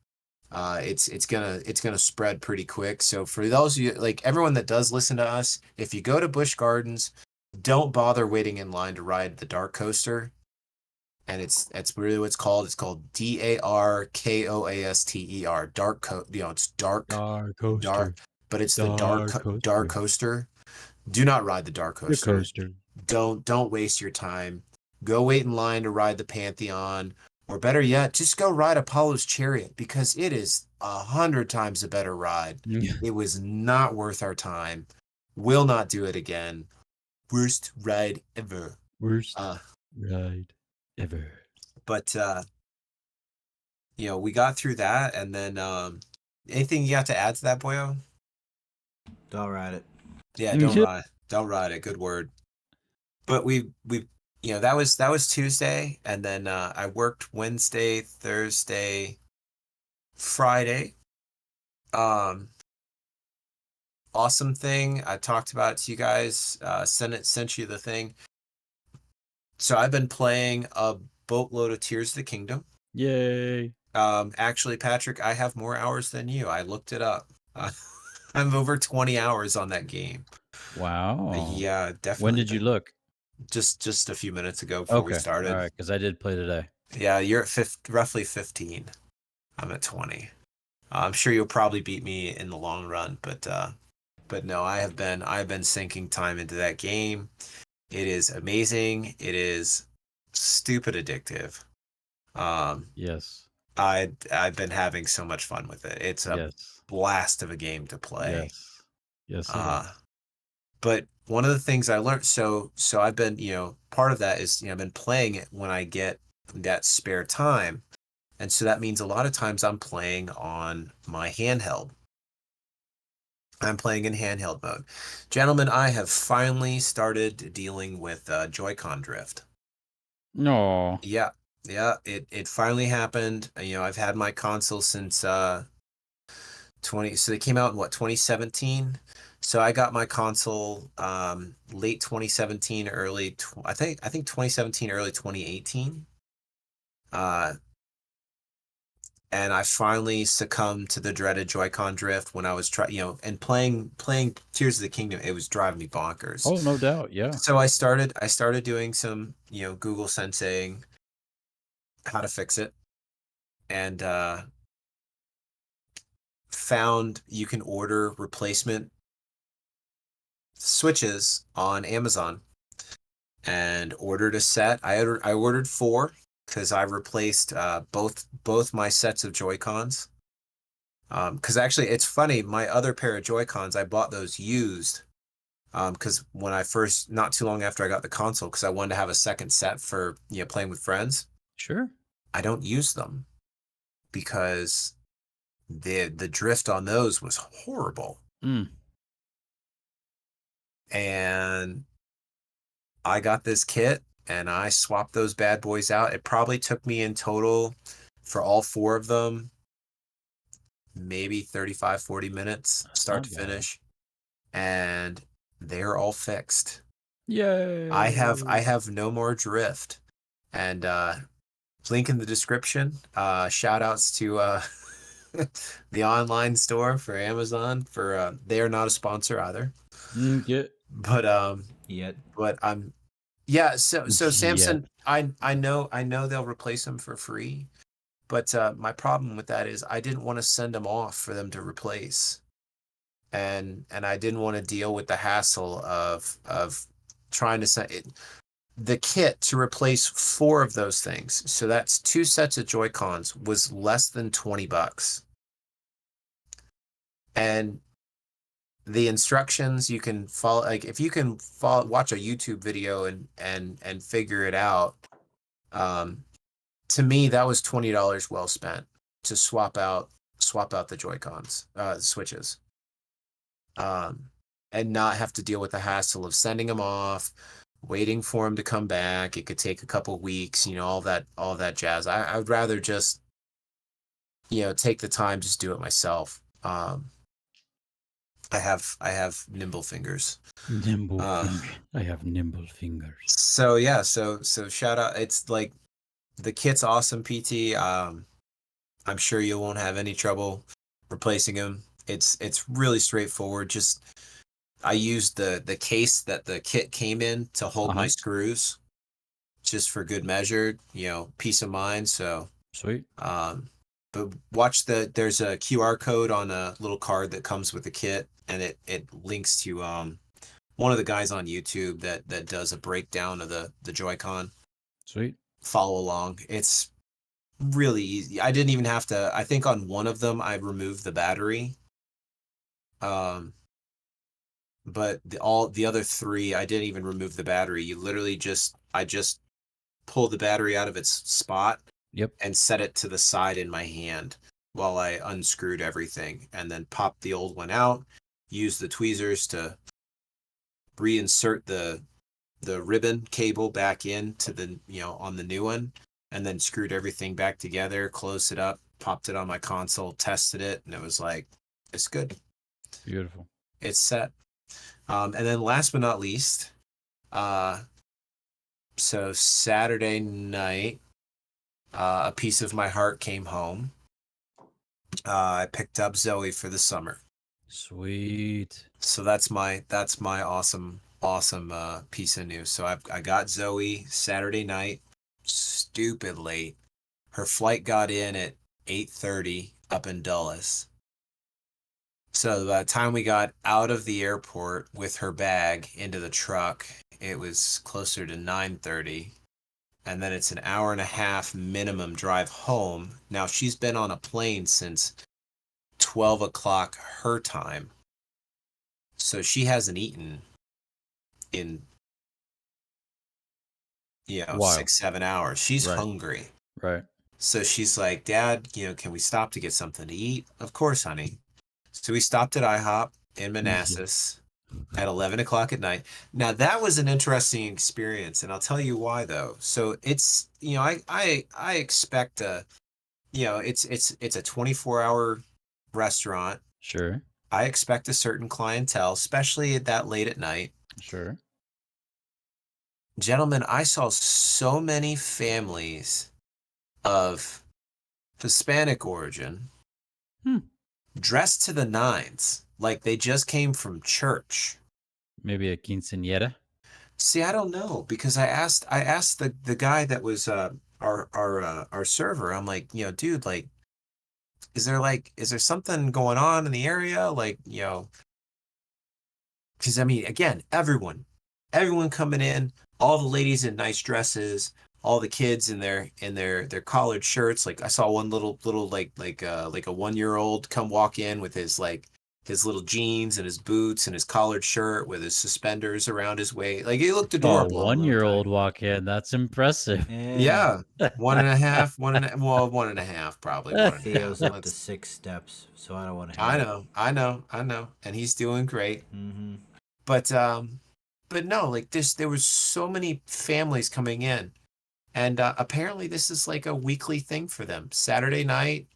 it's gonna spread pretty quick. So for those of you, like everyone that does listen to us, if you go to Busch Gardens, don't bother waiting in line to ride the dark coaster. And it's really what it's called. It's called DARKOASTER. It's dark, Dark dark, coaster. but it's the Dark dark coaster. coaster. Do not ride the dark The coaster. coaster. Don't waste your time. Go wait in line to ride the Pantheon, or better yet, just go ride Apollo's Chariot because it is 100 times a better ride. It was not worth our time. Will not do it again. Worst ride ever. Worst Uh, ride ever. but we got through that, and then anything you got to add to that, Boyo? Don't ride it. Yeah, don't ride. Don't ride it. Good word. But that was Tuesday, and then I worked Wednesday, Thursday, Friday. Um, awesome thing. I talked about it to you guys. Sent you the thing. So I've been playing a boatload of Tears of the Kingdom. Yay. Actually, Patrick, I have more hours than you. I looked it up. Uh, I'm over 20 hours on that game. Wow. Yeah, When definitely did you been look? just a few minutes ago before we Okay. All started. right, because I did play today. Yeah, you're at roughly 15. I'm at 20. I'm sure you'll probably beat me in the long run, but no, I've been sinking time into that game. It is amazing. It is stupid addictive. Um, Yes. I've been having so much fun with it. It's a Yes. blast of a game to play. Yes. Yes, it Uh, is. but one of the things I learned, so I've been, part of that is, I've been playing it when I get that spare time. And so that means a lot of times I'm playing on my handheld. I'm playing in handheld mode. Gentlemen, I have finally started dealing with Joy-Con drift. No. Yeah, yeah, it finally happened. I've had my console since 20, so they came out in what, 2017? So I got my console late 2017, I think 2017, early 2018. Uh and I finally succumbed to the dreaded Joy-Con drift when I was and playing Tears of the Kingdom. It was driving me bonkers. Oh, no doubt. Yeah. So I started doing some, Google senseiing how to fix it, and found you can order replacement switches on Amazon, and ordered a set. I ordered four because I replaced both my sets of Joy-Cons. Because actually, it's funny, my other pair of Joy-Cons, I bought those used. Because when I first, not too long after I got the console, because I wanted to have a second set for, playing with friends. Sure. I don't use them because the drift on those was horrible. Mm. And I got this kit and I swapped those bad boys out. It probably took me in total for all four of them, maybe 35, 40 minutes, That's start not to bad. finish. And they're all fixed. I have I Yay. have no more drift. And link in the description. Shout outs to the online store for Amazon for they are not a sponsor either. Get But Yet. but I'm yeah, so yet. Samson, I know they'll replace them for free, but my problem with that is I didn't want to send them off for them to replace. And I didn't want to deal with the hassle of trying to send it, the kit to replace four of those things. So that's two sets of Joy-Cons was less than $20. And the instructions you can follow, like if you can follow, watch a YouTube video and figure it out. Um, to me, that was $20 well spent to swap out the Joy-Cons, switches. Um, and not have to deal with the hassle of sending them off, waiting for them to come back. It could take a couple weeks, all that jazz. I would rather just, take the time, just do it myself. I have nimble fingers. Nimble Uh, finger. I have nimble fingers. so yeah, so shout out. It's like the kit's awesome, PT. I'm sure you won't have any trouble replacing him. It's really straightforward. Just I used the case that the kit came in to hold my Uh-huh. screws, just for good measure, peace of mind. So, Sweet. um, but there's a QR code on a little card that comes with the kit, and it links to one of the guys on YouTube that does a breakdown of the Joy-Con. Sweet. Follow along. It's really easy. I didn't even have to. I think on one of them I removed the battery. Um, but all the other three I didn't even remove the battery. You literally I just pulled the battery out of its spot Yep. and set it to the side in my hand while I unscrewed everything, and then popped the old one out, used the tweezers to reinsert the ribbon cable back into the, on the new one, and then screwed everything back together, closed it up, popped it on my console, tested it, and it was like, it's good. Beautiful. It's set. And then last but not least, uh, so Saturday night, a piece of my heart came home. I picked up Zoe for the summer. Sweet. So that's my awesome piece of news. So I got Zoe Saturday night, stupid late. Her flight got in at 8:30 up in Dulles. So by the time we got out of the airport with her bag into the truck, it was closer to 9:30. And then it's an hour and a half minimum drive home. Now she's been on a plane since 12 o'clock her time. So she hasn't eaten in, Wild. 6, 7 hours. She's Right. hungry. Right. So she's like, Dad, can we stop to get something to eat? Of course, honey. So we stopped at IHOP in Yeah. Manassas at 11 o'clock at night. Now that was an interesting experience, and I'll tell you why though. So it's, I expect it's a 24-hour restaurant. Sure. I expect a certain clientele, especially at that late at night. Sure. Gentlemen, I saw so many families of Hispanic origin Hmm. dressed to the nines, like they just came from church. Maybe a quinceañera. See, I don't know because I asked the guy that was our server. I'm like, dude, like, is there something going on in the area? Like, because I mean, again, everyone coming in, all the ladies in nice dresses, all the kids in their collared shirts. Like I saw one little like a 1 year old come walk in with his little jeans and his boots and his collared shirt with his suspenders around his waist. Like he looked Saw a adorable, the little guy. 1-year-old walk in. That's impressive. Yeah. Yeah, one and a half, well, 1.5, probably one and a half. Theo's up to Let's. 6 steps, so I don't want to I hear it. know, I know, I know, and he's doing great. Mm-hmm. But no, like there was so many families coming in, and apparently this is like a weekly thing for them. Saturday night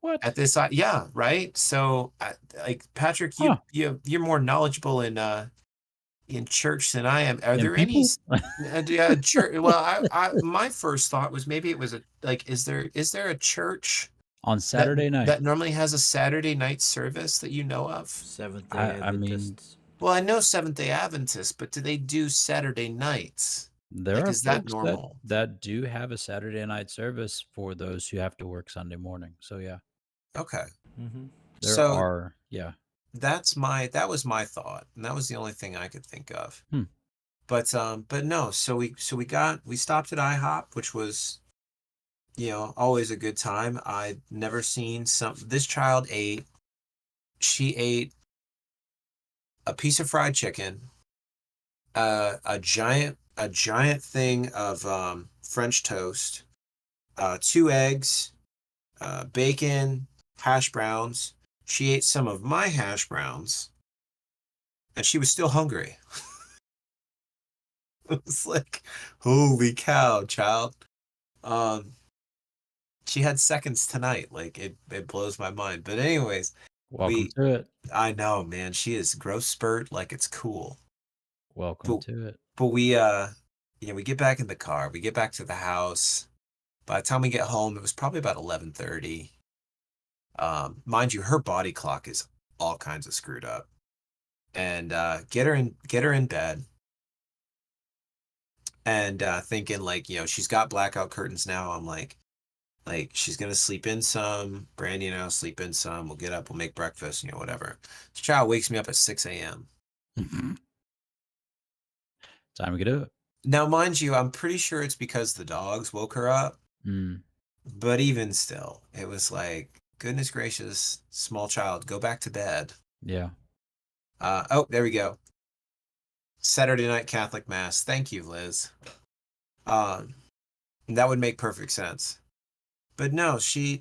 at What? this, yeah, right. So, like Patrick, Huh. you're more knowledgeable in church than I am. Are And there any? people Yeah, church. Well, I my first thought was maybe it was a like, is there a church on that Saturday night. that normally has a Saturday night service that you know of? Seventh day I mean, Adventists. Well, I know Seventh-day Adventists, but do they do Saturday nights? there Like, are is that folks that normal? do have a Saturday night service for those who have to work Sunday morning. So yeah, Okay. Mm-hmm. there So are. Yeah. that was my thought, and that was the only thing I could think of. Hmm. But no, we stopped at IHOP, which was, always a good time. I'd never seen this child she ate a piece of fried chicken, a giant thing of French toast, 2 eggs, bacon, hash browns. She ate some of my hash browns, and she was still hungry. It was like, holy cow, child. Um, she had seconds tonight. Like it blows my mind. But anyways, Welcome we to it. I know, man, she is growth spurt like it's cool. Welcome But to it. but we get back in the car, we get back to the house. By the time we get home, it was probably about 11:30. Mind you, her body clock is all kinds of screwed up. And get her in bed, and thinking like, she's got blackout curtains now. I'm like she's gonna sleep in some, Brandy and I'll sleep in some, we'll get up, we'll make breakfast, whatever. This child wakes me up at 6 a.m. Time to get up. Now mind you, I'm pretty sure it's because the dogs woke her up, Mm, but even still, it was like, goodness gracious, small child, go back to bed. yeah. Oh, there we go. Saturday night Catholic mass, thank you, Liz. um that would make perfect sense. But no, she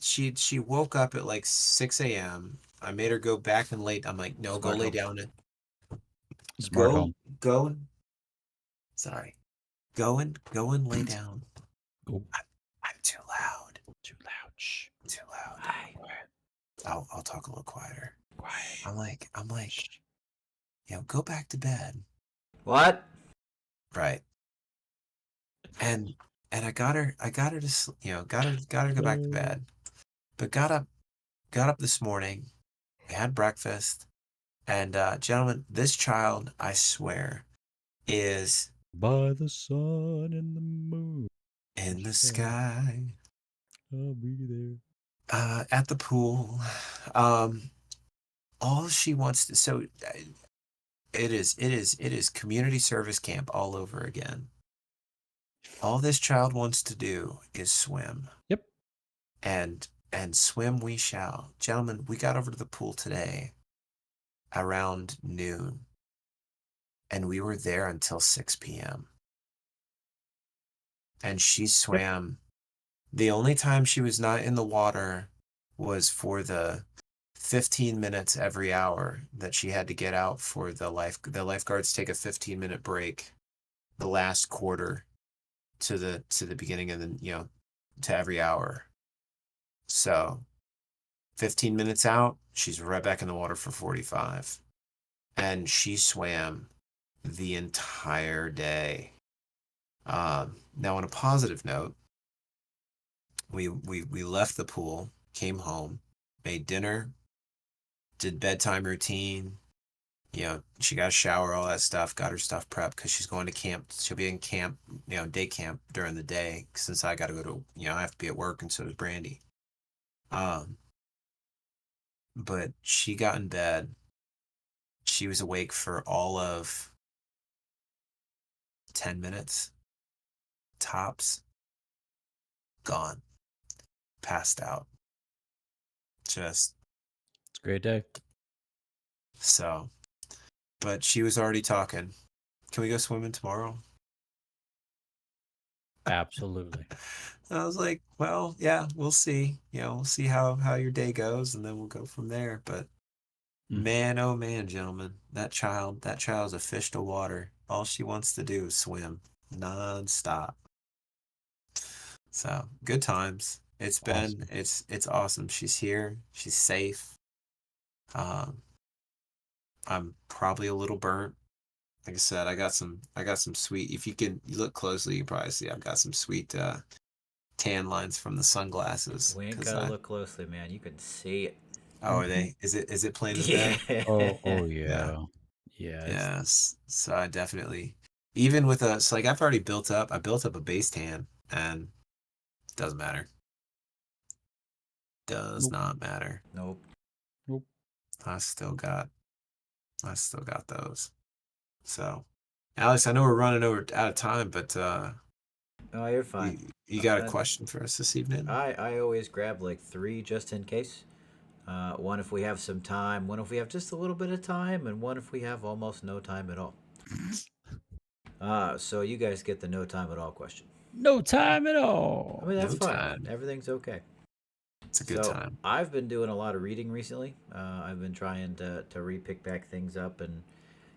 woke up at like 6 a.m. I made her go back and late. I'm like, no, go Smart lay home. down. Smart Go, home. go. Sorry. Go and lay down. Oh, I, I'm too loud. too loud. Shh. Too loud. Hi. Quiet. I'll talk a little quieter. Quiet. I'm like, Shh. go back to bed. What? Right. And I got her to got her to go back to bed. But got up this morning. We had breakfast. And gentlemen, this child, I swear, is By the sun and the moon, in the sky, I'll be there. at the pool. Um, all she wants to, so it is community service camp all over again. All this child wants to do is swim, Yep. and swim we shall. Gentlemen, we got over to the pool today around noon, and we were there until 6 p.m. And she Yep. swam. The only time she was not in the water was for the 15 minutes every hour that she had to get out for the lifeguards take a 15-minute break the last quarter to the beginning of the, to every hour. So 15 minutes out, she's right back in the water for 45. And she swam the entire day. Now on a positive note, we left the pool, came home, made dinner, did bedtime routine. She got a shower, all that stuff, got her stuff prepped because she's going to camp. She'll be in camp, day camp during the day since I got to go to, I have to be at work and so does Brandy. Um, but she got in bed. She was awake for all of 10 minutes, tops, gone, passed out. Just It's a great day. so, but she was already talking. Can we go swimming tomorrow? Absolutely. I was like, well, yeah, we'll see. We'll see how your day goes, and then we'll go from there. But Mm. man, oh man, gentlemen, that child's a fish to water. All she wants to do is swim nonstop. So good times. Awesome. It's awesome. She's here. She's safe. Um, I'm probably a little burnt. Like I said, I got some sweet. If you look closely, you can probably see I've got some sweet tan lines from the sunglasses. We ain't Cause gotta look closely, man. You can see it. oh, are they? Is it plain as Yeah. day? Oh Yeah. yeah. Yeah, it's Yes. So I definitely, so like I built up a base tan and it doesn't matter. Does nope. not matter. Nope. Nope. I still got, I still got those. So, Alex, I know we're running over out of time, but Oh, you're fine. you got a Uh, question for us this evening? I always grab like three just in case. One if we have some time, one if we have just a little bit of time, and one if we have almost no time at all. So you guys get the no time at all question. No time at I all. mean, that's No fine. time. Everything's okay. It's a good So time. I've been doing a lot of reading recently. I've been trying to re-pick back things up and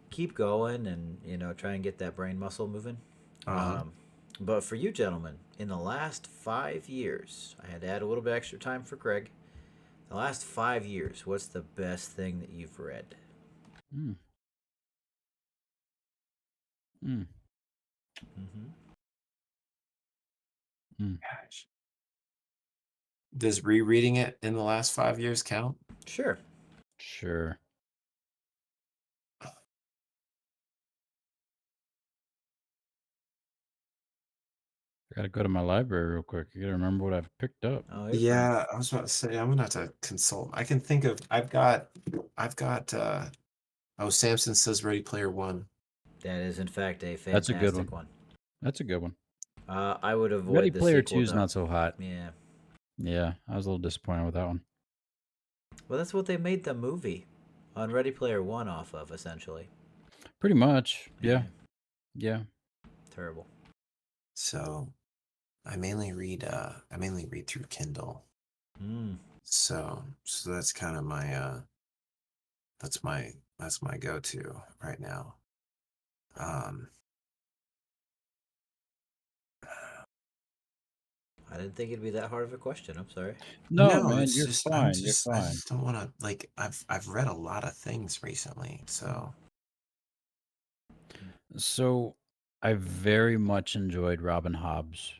keep going and, try and get that brain muscle moving. Uh-huh. Um, but for you gentlemen, in the last 5 years, I had to add a little bit extra time for Greg. The last 5 years, what's the best thing that you've read? Mm. Mm. Mm-hmm. Mm. Gosh. Does rereading it in the last 5 years count? Sure. Sure. I gotta go to my library real quick. I gotta remember what I've picked up. Oh, you're fine. Yeah, I was about to say I'm gonna have to consult. I can think of I've got oh, Samson says Ready Player One. That is, in fact, a That's a good fantastic one. one. That's a good one. I would Ready avoid the Player Two sequel, is though. not so hot. Yeah. Yeah, I was a little disappointed with that one. Well, that's what they made the movie on Ready Player One off of, essentially. Pretty much. Yeah. Yeah. Yeah. Terrible. So I mainly read through Kindle. Mm. So that's kind of my that's my go-to right now. Um, I didn't think it'd be that hard of a question. I'm sorry. No, no, man, it's you're just fine. You're I fine. just don't want to like I've read a lot of things recently, so So, I very much enjoyed Robin Hobb's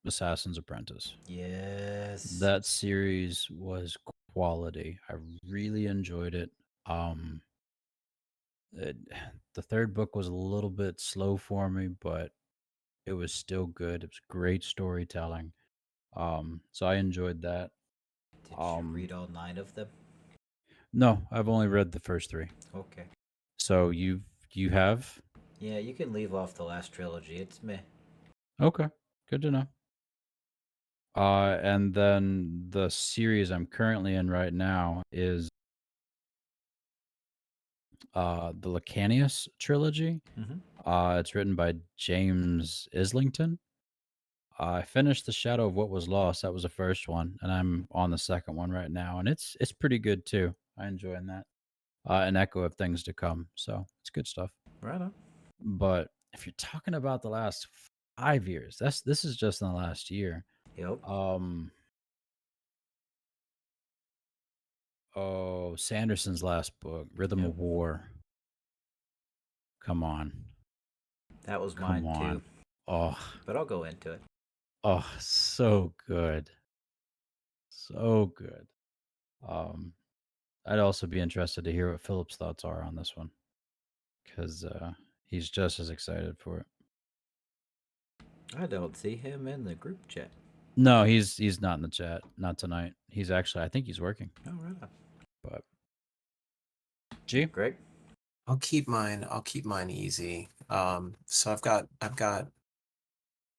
Assassin's Apprentice. Yes. That series was quality. I really enjoyed it. Um, it, the third book was a little bit slow for me, but it was still good. It was great storytelling. So I enjoyed that. Did you Um, read all 9 of them? no, I've only read the first three. Okay. So you have? Yeah, you can leave off the last trilogy. It's meh. Okay, good to know. And then the series I'm currently in right now is the Lacanius trilogy. Mm-hmm. It's written by James Islington. I finished The Shadow of What Was Lost. That was the first one, and I'm on the second one right now, and it's pretty good too. I enjoying that. An echo of things to come. So it's good stuff. Right on. But if you're talking about the last 5 years, this is just in the last year. Yep. Um, oh, Sanderson's last book, Rhythm Yep. of War. Come on, That was come mine on. too. Oh, But I'll go into it. oh, so good, so good. Um, I'd also be interested to hear what Philip's thoughts are on this one because he's just as excited for it. I don't see him in the group chat. No, he's not in the chat, not tonight. He's actually, I think he's working. Oh, right on. But G, Greg? I'll keep mine easy. So I've got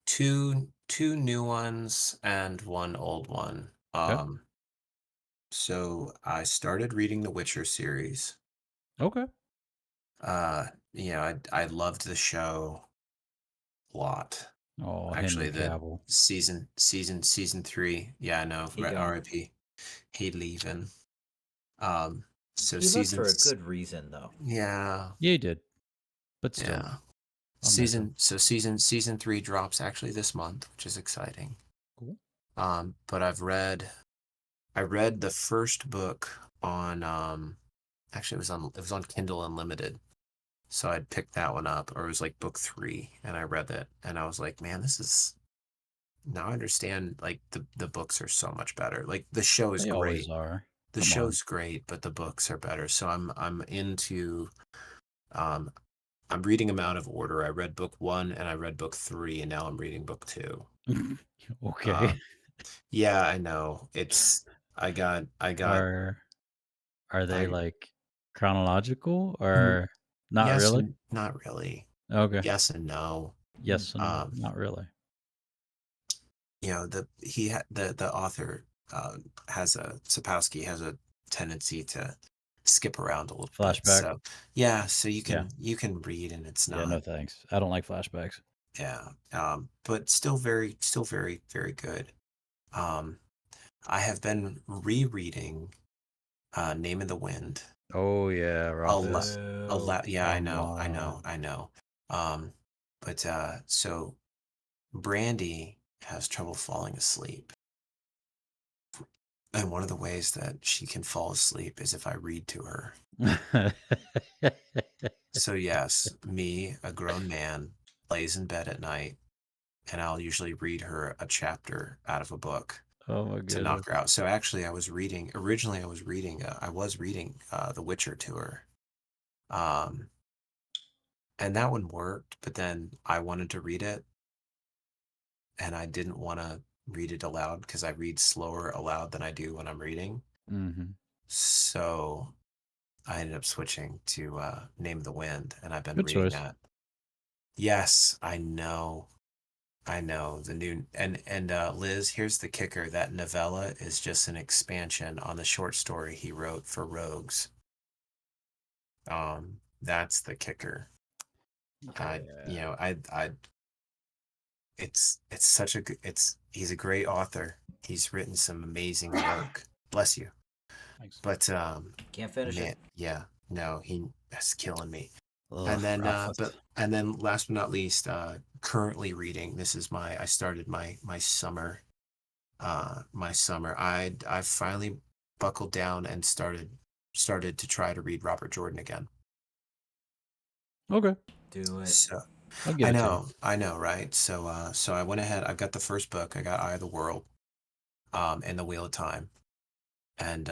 two new ones and one old one. okay, So I started reading the Witcher series. okay. I loved the show a lot. Oh, Henry Actually, the Cavill. season three. Yeah, I know. He Right, gone. R.I.P. He leaving. Um, so He left for a good reason, though. yeah, Yeah, he did, but still, yeah. I'll miss him. Season three drops actually this month, which is exciting. Cool. But I read the first book on actually it was on Kindle Unlimited. So I'd picked that one up, or it was like book three, and I read it, and I was like, man, this is now I understand like the books are so much better. Like the show is They always great. are. The Come on. show's great, but the books are better. So I'm into um I'm reading them out of order. I read book one and I read book three, and now I'm reading book two. Okay. Um yeah, I know. I got Are are they I like chronological mm, or not yes really? and not really. Okay. Yes and no. Hmm. Yes and Um not really. the author has a Sapowski has a tendency to skip around a little bit. Flashback. So yeah, so Yeah. you can read and it's Yeah, no not thanks. I don't like flashbacks. yeah. But still very, very good. Um I have been rereading Name of the Wind Oh yeah, a lot Ruffus. Boo. yeah, Come I on. know. But so Brandy has trouble falling asleep. And one of the ways that she can fall asleep is if I read to her. So yes, me, a grown man, lays in bed at night, and I'll usually read her a chapter out of a book Oh my to goodness. knock her out. So actually, originally I was reading The Witcher to her, um, and that one worked. But then I wanted to read it, and I didn't want to read it aloud because I read slower aloud than I do when I'm reading. Hmm. So I ended up switching to Name of the Wind, and I've been Good reading choice. that. Yes, I know. I know the new and Liz, here's the kicker. That novella is just an expansion on the short story he wrote for Rogues. That's the kicker. Yeah. I it's such a good he's a great author. He's written some amazing work. Bless you. Thanks. But Can't finish it. man, yeah, no, that's killing me. Ugh, And then, Ralphus. last but not least, currently reading. This is I started my summer, my summer. I finally buckled down and started to try to read Robert Jordan again. Okay, Do it. So I'll give it to you. I know, right? So I went ahead. I've got the first book. I got Eye of the World, and The Wheel of Time, and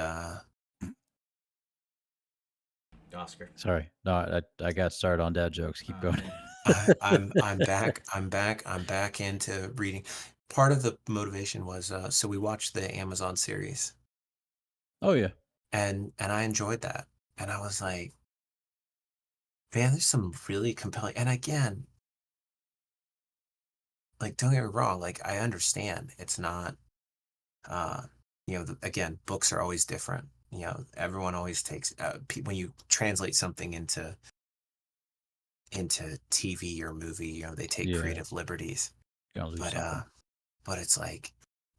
Oscar. Sorry, no, I got started on dad jokes. Keep going. Okay. I'm back. I'm back into reading. Part of the motivation was so we watched the Amazon series, Oh yeah, and I enjoyed that. And I was like, man, there's some really compelling. And again, like, don't get me wrong, like I understand it's not, uh, again, books are always different. Everyone always takes when you translate something into TV or movie, they take yeah. creative liberties. Gonna lose But something. it's like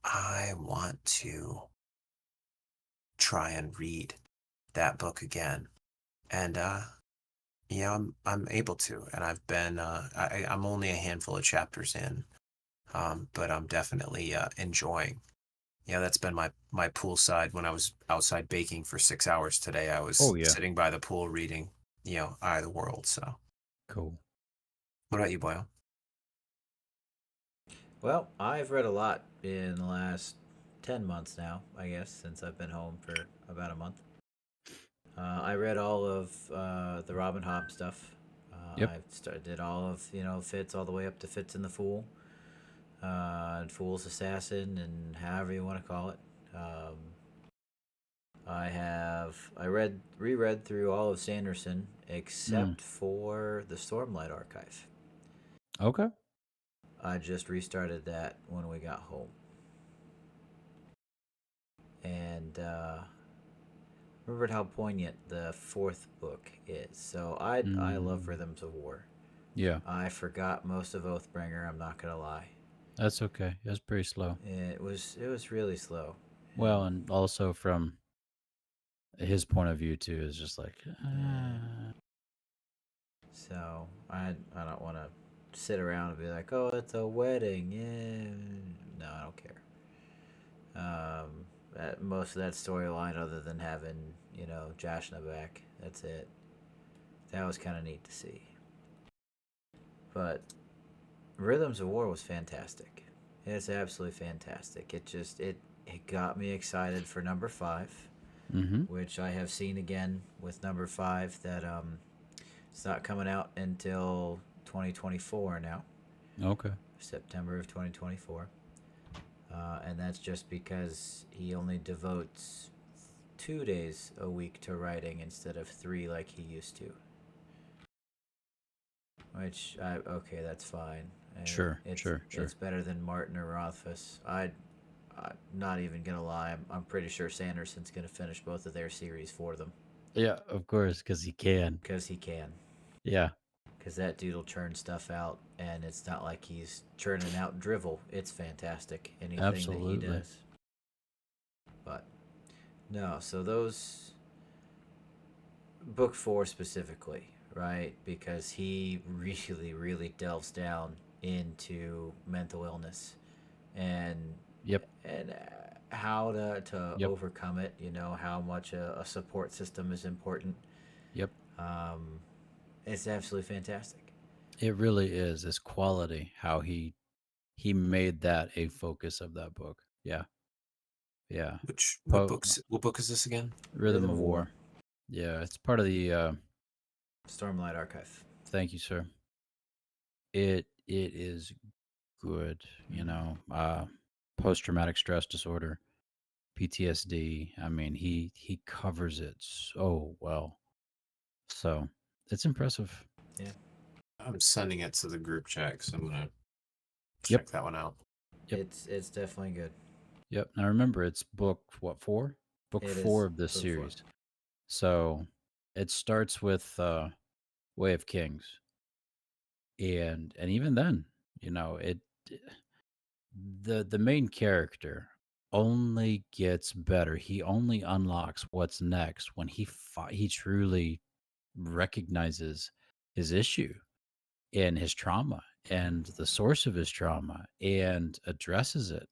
I want to try and read that book again. And yeah, I'm able to, and I've been I'm only a handful of chapters in, but I'm definitely enjoying. Yeah, that's been my poolside when I was outside baking for 6 hours today. I Oh was yeah, sitting by the pool reading, Eye of the World. So, cool. what about you, Boyle? Well, I've read a lot in the last 10 months now, I guess, since I've been home for about a month. I read all of the Robin Hobb stuff. Yep. Did all of, Fitz all the way up to Fitz and the Fool, and Fool's Assassin, and however you want to call it. Um, I reread through all of Sanderson Mm. except for the Stormlight Archive. Okay. I just restarted that when we got home, and remembered how poignant the fourth book is. So I love Mm. Rhythms of War. Yeah, I forgot most of Oathbringer. I'm not gonna lie. that's okay. That's pretty slow. It was really slow, Well, and and also from his point of view too is just like, yeah. So I don't want to sit around and be like, oh, it's a wedding. Yeah, no, I don't care. Most of that storyline, other than having Jashna back, that's it. That was kind of neat to see. But Rhythms of War was fantastic. It's absolutely fantastic. It got me excited for number five, mm-hmm. which I have seen again with number five that it's not coming out until 2024 now, Okay. September of 2024, and that's just because he only devotes 2 days a week to writing instead of three like he used to. Which okay, that's fine. Sure. It's Sure. Sure. it's better than Martin or Rothfuss. I'm not even gonna lie. I'm pretty sure Sanderson's gonna finish both of their series for them Yeah, of course, because he can. because he can. Yeah, Because that dude will churn stuff out, and it's not like he's churning out drivel. It's fantastic. Anything that he absolutely. does. But no, so those book four specifically, right? Because he really, really delves down into mental illness and Yep. how to Yep. overcome it. How much a support system is important. Yep. Um, it's absolutely fantastic. It really is. It's quality how he made that a focus of that book. Yeah. Yeah. Which Po- what book is this again? Rhythm Rhythm of of War, War. Yeah, it's part of the. Stormlight Archive. Thank you, sir. It is good. Post traumatic stress disorder, PTSD. I mean, he covers it so well. So it's impressive. Yeah, I'm sending it to the group chat, so I'm gonna Yep. check that one out. Yep. it's definitely good. Yep. Now remember, it's book what 4? Book It 4 is of this book four. series. So it starts with Way of Kings, and even then, it the main character only gets better. He only unlocks what's next when he truly recognizes his issue and his trauma and the source of his trauma and addresses it.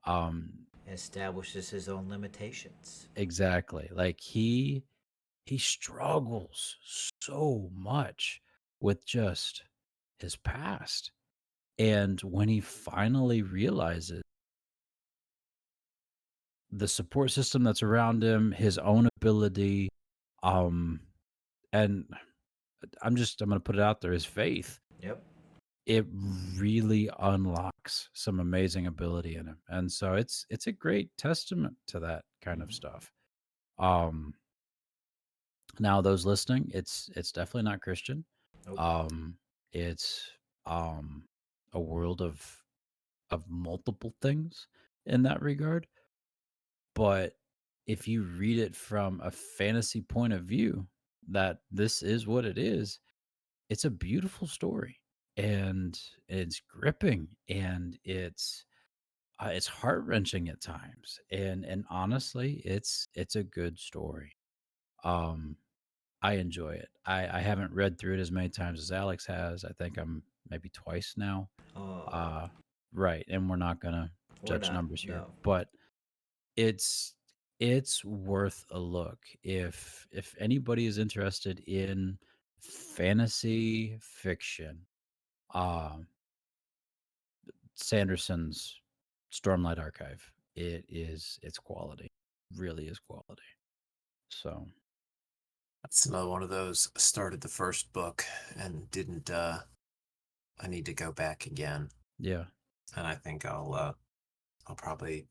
Um, Establishes his own limitations. exactly. Like he struggles so much with just his past. And when he finally realizes the support system that's around him, his own ability, um, and I'm gonna put it out there, his faith, Yep. it really unlocks some amazing ability in him. And so it's a great testament to that kind of Mm-hmm. stuff. Um Now those listening, it's definitely not Christian. Nope. Um it's um a world of multiple things in that regard. But if you read it from a fantasy point of view, that this is what it is, it's a beautiful story. And it's gripping and it's heart-wrenching at times. And honestly, it's a good story. Um I enjoy it. I haven't read through it as many times as Alex has. I think I'm maybe twice now. Oh, Uh, right, and we're not gonna we're judge not. numbers here, No. but it's it's worth a look if anybody is interested in fantasy fiction. Um, Sanderson's Stormlight Archive. It's quality, really is quality. So That's another one of those. Started the first book and didn't. I need to go back again, yeah, and I think I'll probably.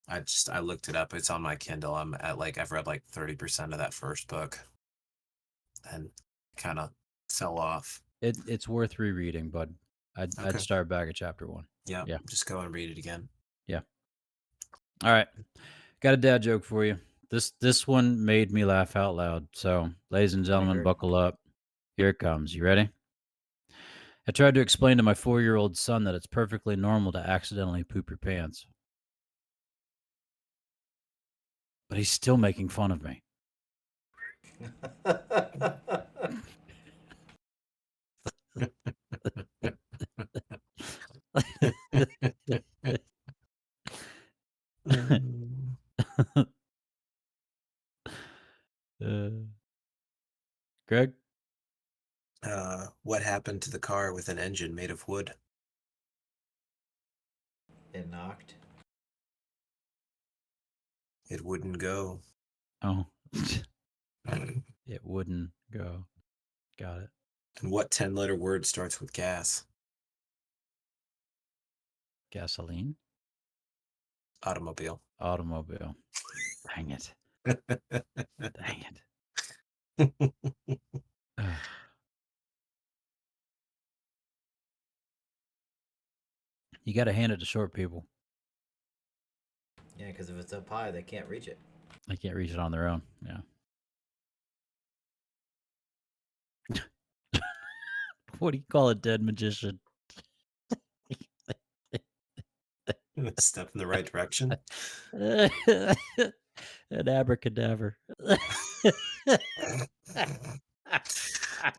I looked it up. It's on my Kindle. I'm at like I've read like 30% of that first book, and kind of fell off. it's worth rereading, bud. I'd Okay. start back at chapter 1. Yeah. Yeah. Just go and read it again. Yeah. All right. Got a dad joke for you. This one made me laugh out loud. So, ladies and I want to gentlemen, hear it. buckle up. Here it comes. You ready? I tried to explain to my 4-year-old son that it's perfectly normal to accidentally poop your pants, but he's still making fun of me. uh, Greg? What happened to the car with an engine made of wood? It knocked. It wouldn't go. Oh, And it wouldn't go. Got it. what 10-letter word starts with gas? Gasoline? Automobile. Automobile. Dang it. Dang it. You got to hand it to short people. Yeah, because if it's up high, they can't reach it. They can't reach it on their own. Yeah. What do you call a dead magician? Step in the right direction. An abracadabra.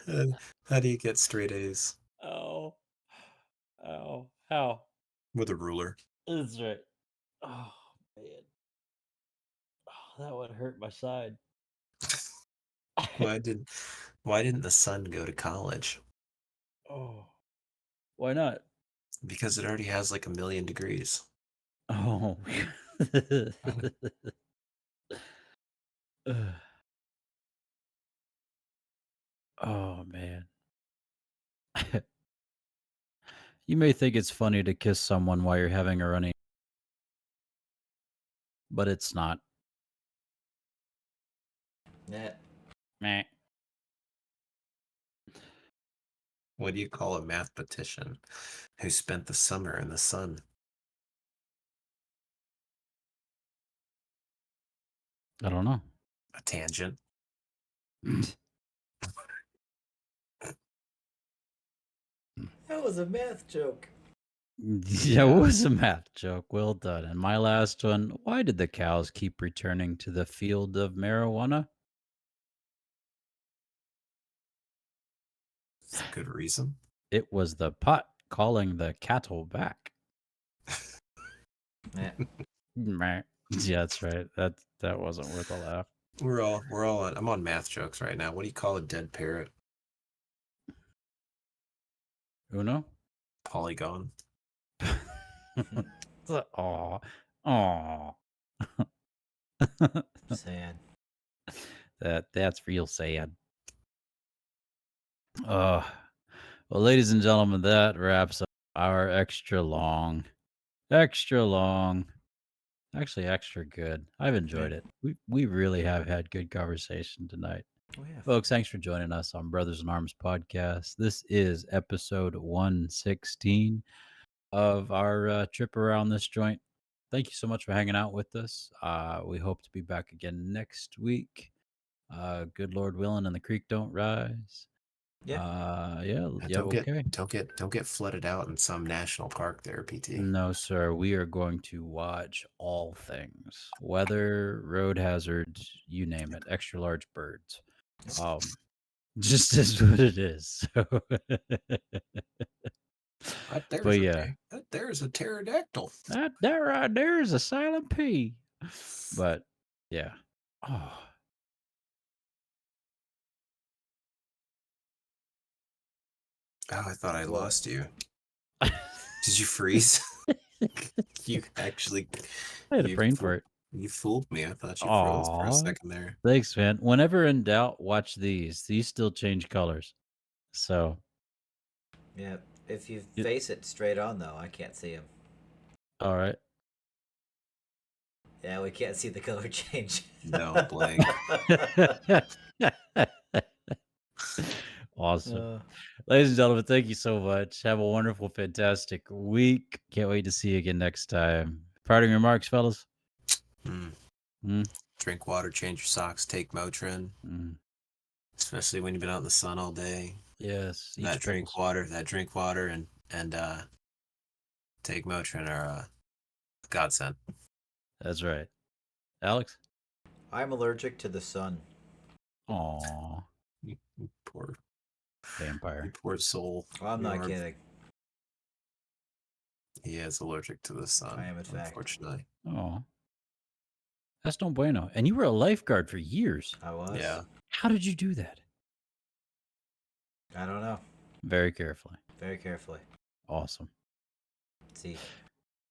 Uh, How do you get straight A's? Oh, oh, how? With a ruler. That's right. Oh man, oh, that would hurt my side. Why did why didn't the sun go to college? Oh, why not? Because it already has like 1,000,000 degrees. Oh, oh man. You may think it's funny to kiss someone while you're having a runny, but it's not. Yeah. Meh. What do you call a mathematician who spent the summer in the sun? I don't know. A tangent. That was a math joke. Yeah, it was a math joke. Well done. And my last one, why did the cows keep returning to the field of marijuana? It's a good reason. It was the pot calling the cattle back. Yeah. Meh. Yeah, that's right. That wasn't worth a laugh. We're all on. I'm on math jokes right now. What do you call a dead parrot? Uno? Polygon. Aw. Aw. Sad. That's real sad. Well, ladies and gentlemen, that wraps up our extra long, actually extra good. I've enjoyed Yeah. it. We really have had good conversation tonight. We have. Folks, thanks for joining us on Brothers in Arms podcast. This is episode 116 of our trip around this joint. Thank you so much for hanging out with us. We hope to be back again next week. Good Lord willing, and the creek don't rise. Yeah. Yeah, okay. Don't get flooded out in some national park there, PT. No, sir. We are going to watch all things: weather, road hazards, you name it. Extra large birds. Just is what it is. So but yeah, There's a pterodactyl. that right there is a silent P. But yeah. Oh, Oh, I thought I What? lost you. Did you freeze? You actually, I had a you brain fool- for it. you fooled me. I thought you froze for a Aw. second there. Thanks, man. Whenever in doubt, watch these. These still change colors. So Yeah. If you y- face it straight on, though, I can't see him. all right. Yeah, we can't see the color change. No, blank. Awesome. Ladies and gentlemen, thank you so much. Have a wonderful, fantastic week. Can't wait to see you again next time. Parting remarks, fellas? Mm. Mm, Drink water, change your socks, take Motrin, mm. especially when you've been out in the sun all day. Yes. Eat That your drink pickles. water, and take Motrin are a godsend. That's right. Alex? I'm allergic to the sun. Aw. You poor, Vampire. you poor soul. Well, I'm You not are- kidding. He is allergic to the sun. I am, in fact. Unfortunately. Aw. That's no bueno. And you were a lifeguard for years. I was. Yeah. How did you do that? I don't know. Very carefully. Very carefully. Awesome. See.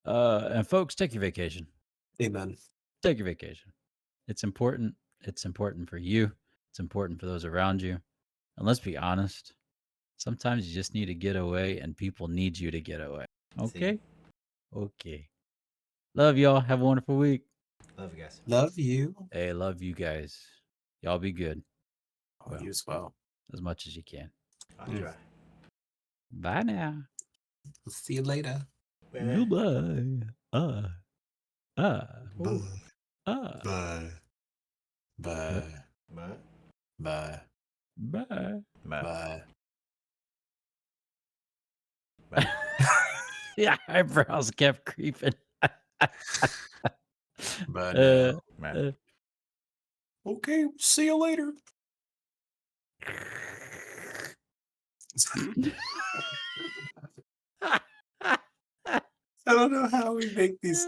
And folks, take your vacation. Amen. Take your vacation. It's important. It's important for you. It's important for those around you. And let's be honest, sometimes you just need to get away and people need you to get away. Okay? See. Okay. Love y'all. Have a wonderful week. Love you guys. Love you. Hey, love you guys. Y'all be good. Oh, you as well. As much as you can. I'll try. Bye now. We'll see you later. Goodbye. Bye. Oh, Bye. Bye. What? Bye. bye. Bye. Bye. Yeah, eyebrows kept creeping. Bye Uh, now. Okay, see you later. I don't know how we make these.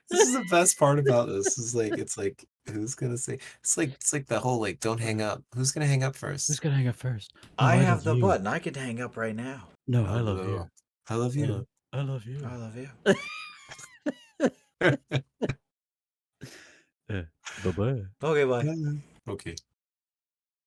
This is the best part about this. It's like who's gonna say? It's like the whole like don't hang up. Who's gonna hang up first? Who's gonna hang up first? I have love the you. button. I could hang up right now. No, Oh, I love no. you. I love you. I love you. I love you. Bye bye. Okay, bye. Okay.